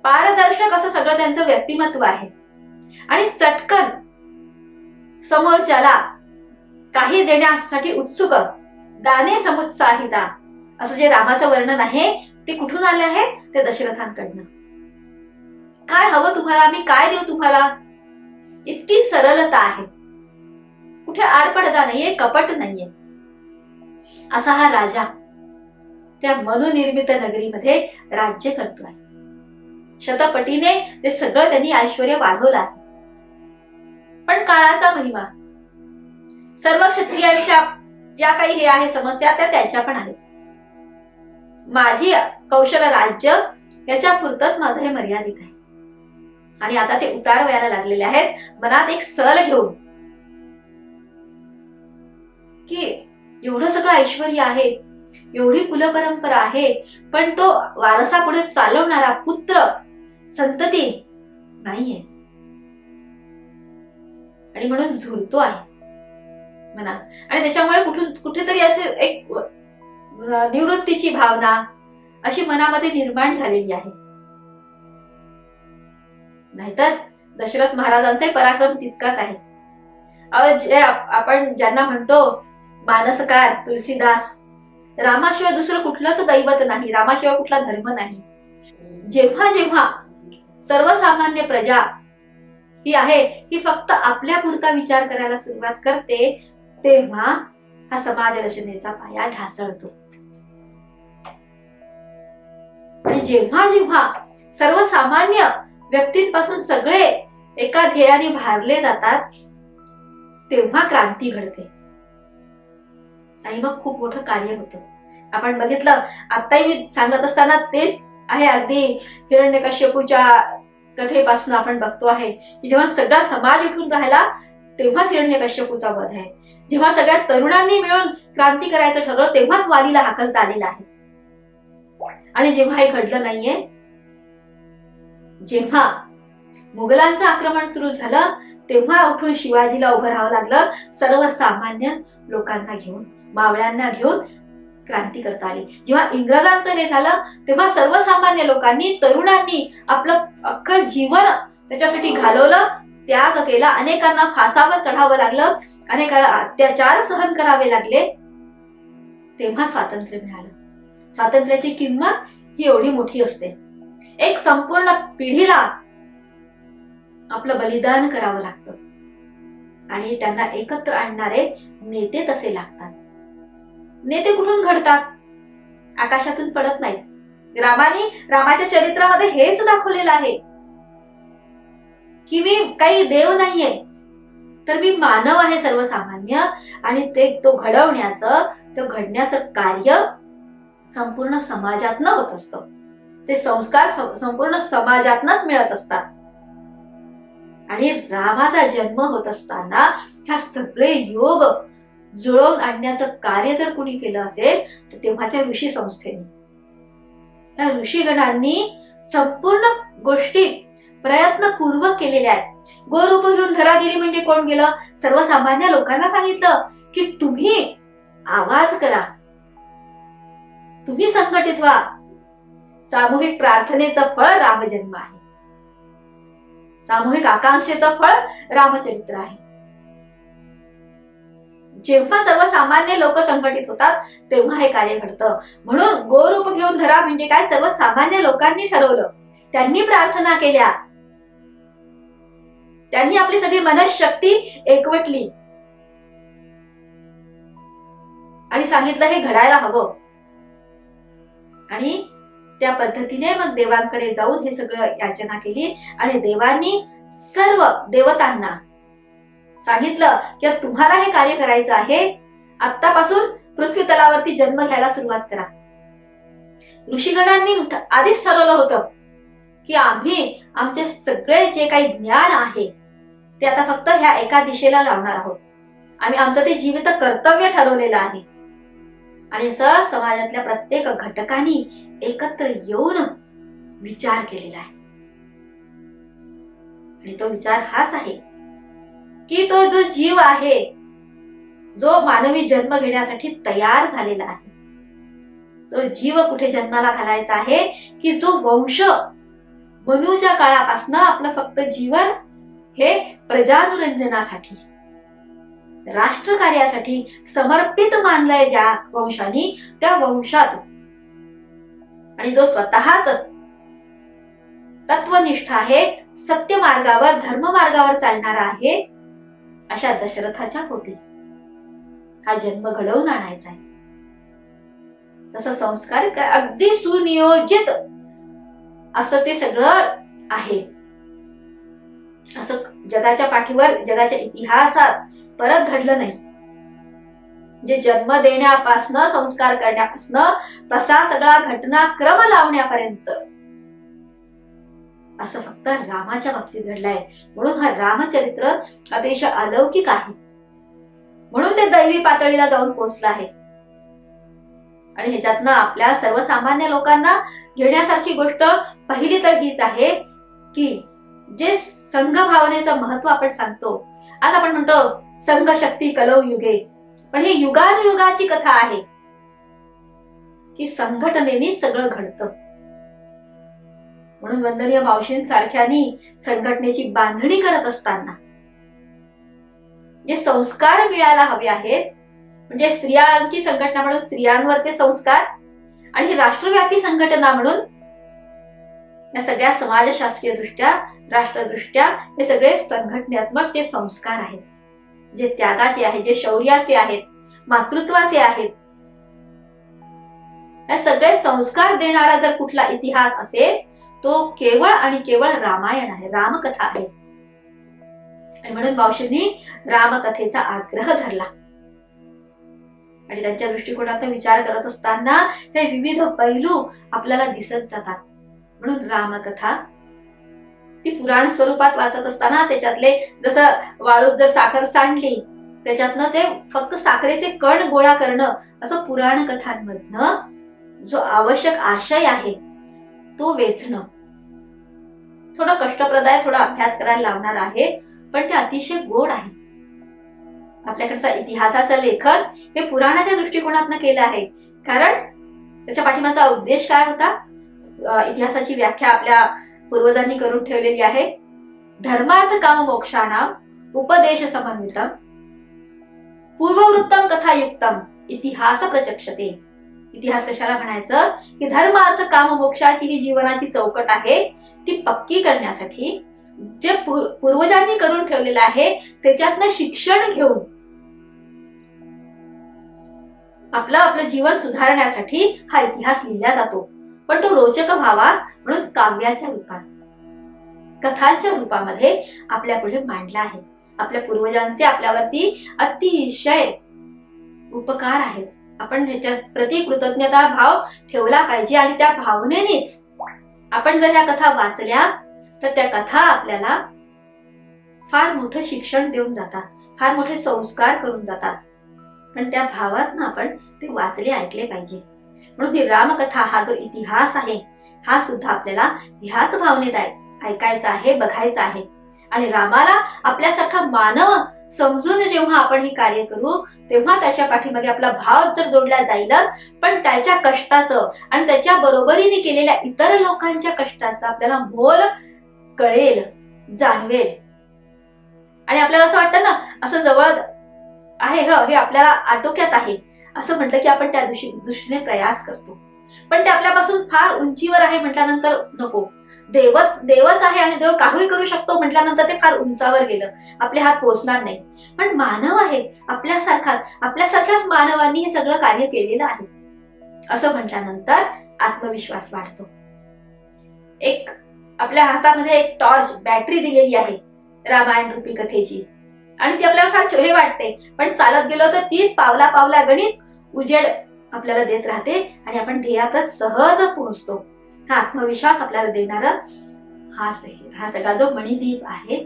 पारदर्शक असं सगळं त्यांचं व्यक्तिमत्व आहे. आणि चटकन समोरच्याला काही देण्यासाठी उत्सुक, दाने समुत्साहिता, असं जे रामाचं वर्णन आहे ते कुठून आलं आहे? ते दशरथांकडनं. काय हवं तुम्हाला, मी काय देऊ तुम्हाला, इतकी सरलता आहे, कुठे आडपडदा नाहीये, कपट नाहीये. असा हा राजा त्या मनुनिर्मित नगरीमध्ये राज्य करतोय. शतपटीने ते सगळं त्यांनी ऐश्वर्य वाढवलं आहे. पण काळाचा महिमा, सर्व क्षत्रियांच्या ज्या काही हे आहे समस्या त्या त्यांच्या पण आहेत. माझी कौशल राज्य याच्या पुरतच माझं हे मर्यादित आहे. आणि आता ते उतार व्हायला लागलेले आहेत, मनात एक सल घेऊन की एवढं सगळं ऐश्वर्य आहे, एवढी कुलपरंपरा आहे, पण तो वारसा पुढे चालवणारा पुत्र संतती नाहीये. आणि म्हणून झुरतो आहे मनात. आणि त्याच्यामुळे कुठेतरी असे एक निवृत्तीची भावना अशी मनामध्ये निर्माण झालेली आहे. नाहीतर दशरथ महाराजांचे पराक्रम तितकाच आहे. जे आपण ज्यांना म्हणतो मानसकार, तुलसीदास, रामाशिवाय दुसरं कुठलंच दैवत नाही, रामाशिवाय कुठला धर्म नाही. जेव्हा जेव्हा सर्वसामान्य प्रजा ही आहे ही फक्त आपल्या पुरता विचार करायला सुरुवात करते, तेव्हा हा समाज रचनेचा पाया ढासळतो. आणि जेव्हा जेव्हा सर्वसामान्य व्यक्तींपासून सगळे एका ध्येयाने भारले जातात, तेव्हा क्रांती घडते आणि मग खूप मोठं कार्य होतं. आपण बघितलं, आताही मी सांगत असताना तेच आहे, अगदी हिरण्यकश्यपूच्या कथेपासून आपण बघतो आहे की जेव्हा सगळा समाज उठून राहिला तेव्हाच हिरण्यकश्यपूचा वध आहे. जेव्हा सगळ्या तरुणांनी मिळून क्रांती करायचं ठरवलं तेव्हाच वालीला हाकलता आलेला आहे. आणि जेव्हा हे घडलं नाहीये, जेव्हा मुघलांचं आक्रमण सुरू झालं तेव्हा उठून शिवाजीला उभं राहावं लागलं. सर्वसामान्य लोकांना घेऊन, मावळ्यांना घेऊन क्रांती करता आली. जेव्हा इंग्रजांचं हे झालं तेव्हा सर्वसामान्य लोकांनी, तरुणांनी आपलं अख्खं जीवन त्याच्यासाठी घालवलं, त्याग केला, अनेकांना फासावर चढावं लागलं, अनेकांना अत्याचार सहन करावे लागले, तेव्हा स्वातंत्र्य मिळालं. स्वातंत्र्याची किंमत ही एवढी मोठी असते. एक संपूर्ण पिढीला आपलं बलिदान करावं लागतं आणि त्यांना एकत्र आणणारे नेते तसे लागतात. नेते कुठून घडतात? आकाशातून पडत नाहीत. रामाच्या चरित्रामध्ये हेच दाखवलेलं आहे की मी काही देव नाहीये, तर मी मानव आहे सर्वसामान्य, आणि तो घडण्याचं कार्य संपूर्ण समाजातनं होत असतं. ते संस्कार संपूर्ण समाजातनच मिळत असतात. आणि रामाचा जन्म होत असताना ह्या सगळे योग जुळवून आणण्याचं कार्य जर कुणी केलं असेल तर तेव्हाच्या ऋषी संस्थेने, त्या ऋषीगणांनी संपूर्ण गोष्टी प्रयत्नपूर्वक केलेल्या आहेत. गोरूप घेऊन धरा गेली म्हणजे कोण गेलं? सर्वसामान्य लोकांना सांगितलं की तुम्ही आवाज करा, तुम्ही संघटित व्हा. सामूहिक प्रार्थनेचं फळ रामजन्म आहे. सामूहिक आकांक्षेचं फळ रामचरित्र आहे. जेव्हा सर्वसामान्य लोक संघटित होतात तेव्हा हे कार्य घडतं. म्हणून गोरूप घेऊन धरा म्हणजे काय? सर्वसामान्य लोकांनी ठरवलं, त्यांनी प्रार्थना केल्या, त्यांनी आपली सगळी मनशक्ती एकवटली आणि सांगितलं हे घडायला हवं. आणि त्या पद्धतीने मग देवांकडे जाऊन हे सगळं याचना केली आणि देवांनी सर्व देवतांना सांगितलं की तुम्हाला हे कार्य करायचं आहे, आत्तापासून पृथ्वी तलावरती जन्म घ्यायला सुरुवात करा. ऋषीगणांनी आधीच ठरवलं होतं की आम्ही आमचे सगळे जे काही ज्ञान आहे ते आता फक्त ह्या एका दिशेला लावणार आहोत. आम्ही आमचं ते जीवित कर्तव्य ठरवलेलं आहे. आणि समाजातल्या प्रत्येक घटकांनी एकत्र येऊन विचार केलेला आहे. आणि तो विचार हाच आहे की तो जो जीव आहे, जो मानवी जन्म घेण्यासाठी तयार झालेला आहे, तो जीव कुठे जन्माला घालायचा आहे की जो वंश मनूच्या काळापासून आपलं फक्त जीवन हे प्रजानुरंजनासाठी, राष्ट्रकार्यासाठी समर्पित मानलंय ज्या वंशानी, त्या वंशात आणि जो स्वतःच तत्वनिष्ठ आहे, सत्य मार्गावर धर्म मार्गावर चालणारा आहे, अशा दशरथाच्या पोटी हा जन्म घडवून आणायचा आहे. तसं संस्कार अगदी सुनियोजित असं ते सगळं आहे. असं जगाच्या पाठीवर, जगाच्या इतिहासात परत घडलं नाही. जे जन्म देण्यापासनं, संस्कार करण्यापासनं तसा सगळा घटनाक्रम लावण्यापर्यंत असं फक्त रामाच्या बाबतीत घडलंय. म्हणून हा रामचरित्र अतिशय अलौकिक आहे. म्हणून ते दैवी पातळीला जाऊन पोहोचलं आहे. आणि ह्याच्यातनं आपल्या सर्वसामान्य लोकांना घेण्यासारखी गोष्ट पहिली तर हीच आहे की जे संघ भावनेचं महत्व आपण सांगतो. आज आपण म्हणतो संघ शक्ती कलौ युगे, पण ही युगानुयुगाची कथा आहे की संघटनेने सगळं घडतं. म्हणून वंदनीय मावशींसारख्यांनी संघटनेची बांधणी करत असताना जे संस्कार मिळायला हवे आहेत, म्हणजे स्त्रियांची संघटना म्हणून स्त्रियांवरचे संस्कार आणि ही राष्ट्रव्यापी संघटना म्हणून या सगळ्या समाजशास्त्रीय दृष्ट्या, राष्ट्रदृष्ट्या हे सगळे संघटनात्मक जे संस्कार आहेत, जे त्यागाचे आहेत, जे शौर्याचे आहेत, मातृत्वाचे आहेत, हे सगळे संस्कार देणारा जर कुठला इतिहास असेल तो केवळ आणि केवळ रामायण आहे, रामकथा आहे. आणि म्हणून मावशींनी रामकथेचा आग्रह धरला. आणि त्यांच्या दृष्टिकोनातून विचार करत असताना हे विविध पैलू आपल्याला दिसत जातात. म्हणून रामकथा ती पुराण स्वरूपात वाचत असताना त्याच्यातले, जसं वाळूत जर साखर सांडली त्याच्यातनं ते फक्त साखरेचे कण गोळा करणं, असं पुराण कथांमधनं जो आवश्यक आशय आहे तो वेचणं थोडं कष्टप्रद आहे, थोडा अभ्यास करायला लावणार आहे, पण ते अतिशय गोड आहे. आपल्याकडचा इतिहासाचं लेखन हे पुराणाच्या दृष्टिकोनातनं केलं आहे. कारण त्याच्या पाठीमागचा उद्देश काय होता? इतिहासाची व्याख्या आपल्या पूर्वजांनी करून ठेवलेली आहे. धर्मार्थ काम मोक्षाणाम उपदेश समन्वितम पूर्ववृत्तम कथायुक्तम इतिहास प्रचक्षते. इतिहास कशाला म्हणायचं की धर्म अर्थ काम मोक्षाची ही जीवनाची चौकट आहे ती पक्की करण्यासाठी जे पूर्वजांनी करून ठेवलेलं आहे त्याच्यातनं शिक्षण घेऊन आपलं जीवन सुधारण्यासाठी हा इतिहास लिहिला जातो. पण तो रोचक व्हावा म्हणून काव्याच्या रूपात, कथांच्या रूपामध्ये आपल्या पुढे मांडला आहे. आपल्या पूर्वजांचे आपल्यावरती अतिशय उपकार आहेत. आपण ह्याच्या प्रति कृतज्ञता भाव ठेवला पाहिजे आणि त्या भावनेनेच आपण जर ह्या कथा वाचल्या तर त्या कथा आपल्याला फार मोठं शिक्षण देऊन जातात, फार मोठे संस्कार करून जातात. पण त्या भावातनं आपण ते वाचले ऐकले पाहिजे. म्हणून ही रामकथा हा जो इतिहास आहे हा सुद्धा आपल्याला ह्याच भावनेत ऐकायचा आहे, बघायचा आहे. आणि रामाला आपल्यासारखा मानव समजून जेव्हा आपण हे कार्य करू तेव्हा त्याच्या पाठीमागे आपला भाव जर जोडला जाईलच, पण त्याच्या कष्टाचं आणि त्याच्या बरोबरीने केलेल्या इतर लोकांच्या कष्टाचा आपल्याला मोल कळेल, जाणवेल. आणि आपल्याला असं वाटतं ना, असं जवळ आहे हे आपल्याला आटोक्यात आहे असं म्हटलं की आपण त्या दृष्टीने प्रयास करतो. पण ते आपल्यापासून फार उंचीवर आहे म्हटल्यानंतर नको. देवच आहे आणि देव काहीही करू शकतो म्हटल्यानंतर ते फार उंचावर गेलं, आपले हात पोचणार नाही. पण मानव आहे आपल्यासारख्याच मानवांनी हे सगळं कार्य केलेलं आहे असं म्हटल्यानंतर आत्मविश्वास वाढतो. एक आपल्या हातामध्ये एक टॉर्च बॅटरी दिलेली आहे रामायण रूपी कथेची, आणि ती आपल्याला फार हे वाटते, पण चालत गेलो तर 30 पावला गणित उजेड आपल्याला देत राहते आणि आपण ध्येयाप्रत सहज पोहोचतो. हा आत्मविश्वास आपल्याला देणारा हा सगळा जो मणिदीप आहे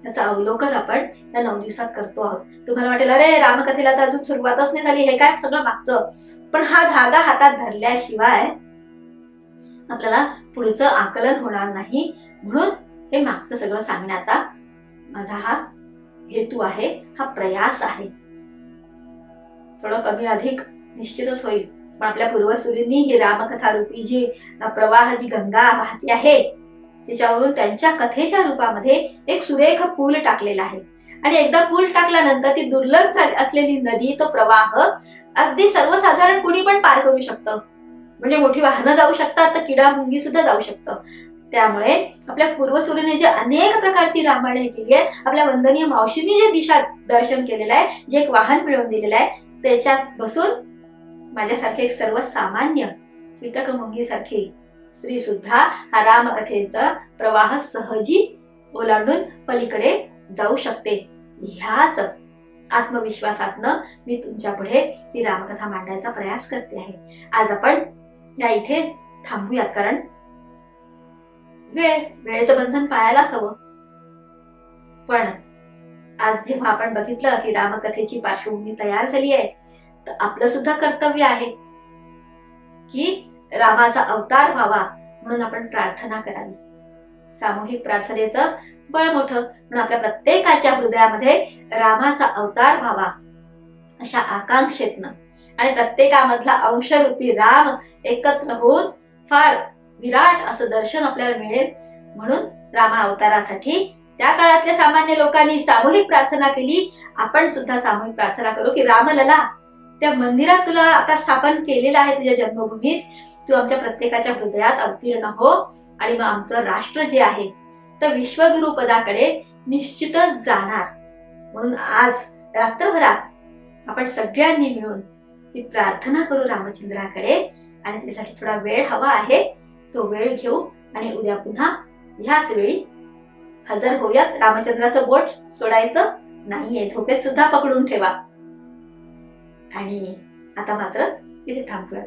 त्याचं अवलोकन आपण या 9 दिवसात करतो आहोत. तुम्हाला वाटेल अरे रामकथेला तर अजून सुरुवातच नाही झाली, हे काय सगळं मागचं. पण हा धागा हातात धरल्याशिवाय आपल्याला पुढचं आकलन होणार नाही. म्हणून हे मागचं सगळं सांगण्याचा माझा हा हेतू आहे, हा प्रयास आहे. थोडं कमी अधिक निश्चितच होईल, पण आपल्या पूर्वसुरींनी ही रामकथा रूपी जी प्रवाह, जी गंगा वाहती आहे त्याच्यावरून त्यांच्या कथेच्या रूपामध्ये एक सुरेख पूल टाकलेला आहे. आणि एकदा पूल टाकल्यानंतर ती दुर्लभ असलेली नदी, तो प्रवाह अगदी सर्वसाधारण कुणी पण पार करू शकतं. म्हणजे मोठी वाहनं जाऊ शकतात तर किडा मुंगी सुद्धा जाऊ शकतं. त्यामुळे आपल्या पूर्वसुरीने जे अनेक प्रकारची रामायणे केली आहे, आपल्या वंदनीय मावशींनी जे दिशा दर्शन केलेलं आहे, जे एक वाहन मिळवून दिलेलं आहे, त्याच्यात बसून माझ्यासारखे एक सर्वसामान्य कीटक मुंगी सारखी स्त्री सुद्धा हा रामकथेचा प्रवाह सहजी ओलांडून पलीकडे जाऊ शकते. ह्याच आत्मविश्वासातनं मी तुमच्या पुढे ही रामकथा मांडायचा प्रयास करते आहे. आज आपण या इथे थांबूयात, कारण वेळेचं बंधन पाळायलाच हवं. पण आज जेव्हा आपण बघितलं की रामकथेची पार्श्वभूमी तयार झाली आहे, तर आपलं सुद्धा कर्तव्य आहे की रामाचा अवतार व्हावा म्हणून आपण प्रार्थना करावी. सामूहिक प्रार्थनेचं बळ मोठं, म्हणून आपल्या प्रत्येकाच्या हृदयामध्ये रामाचा अवतार व्हावा अशा आकांक्षेतनं आणि प्रत्येकामधला अंशरूपी राम एकत्र होऊन फार विराट असं दर्शन आपल्याला मिळेल. म्हणून रामा अवतारासाठी त्या काळातल्या सामान्य लोकांनी सामूहिक प्रार्थना केली. आपण सुद्धा सामूहिक प्रार्थना करू की रामलला, त्या मंदिरात तुला आता स्थापन केलेलं आहे तुझ्या जन्मभूमीत, तू आमच्या प्रत्येकाच्या हृदयात अवतीर्ण हो आणि मग आमचं राष्ट्र जे आहे तर विश्वगुरु पदाकडे निश्चितच जाणार. म्हणून आज रात्रभरात आपण सगळ्यांनी मिळून ही प्रार्थना करू रामचंद्राकडे, आणि त्यासाठी थोडा वेळ हवा आहे. तो वेळ घेऊ आणि उद्या पुन्हा ह्याच वेळी हजर होऊयात. रामचंद्राचं बोट सोडायचं नाहीये, झोपेत सुद्धा पकडून ठेवा. आणि आता मात्र इथे थांबूयात.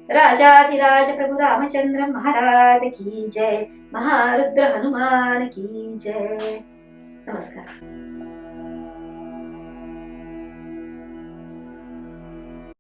राजाधिराज प्रभू रामचंद्र महाराज की जय. महारुद्र हनुमान की जय. नमस्कार.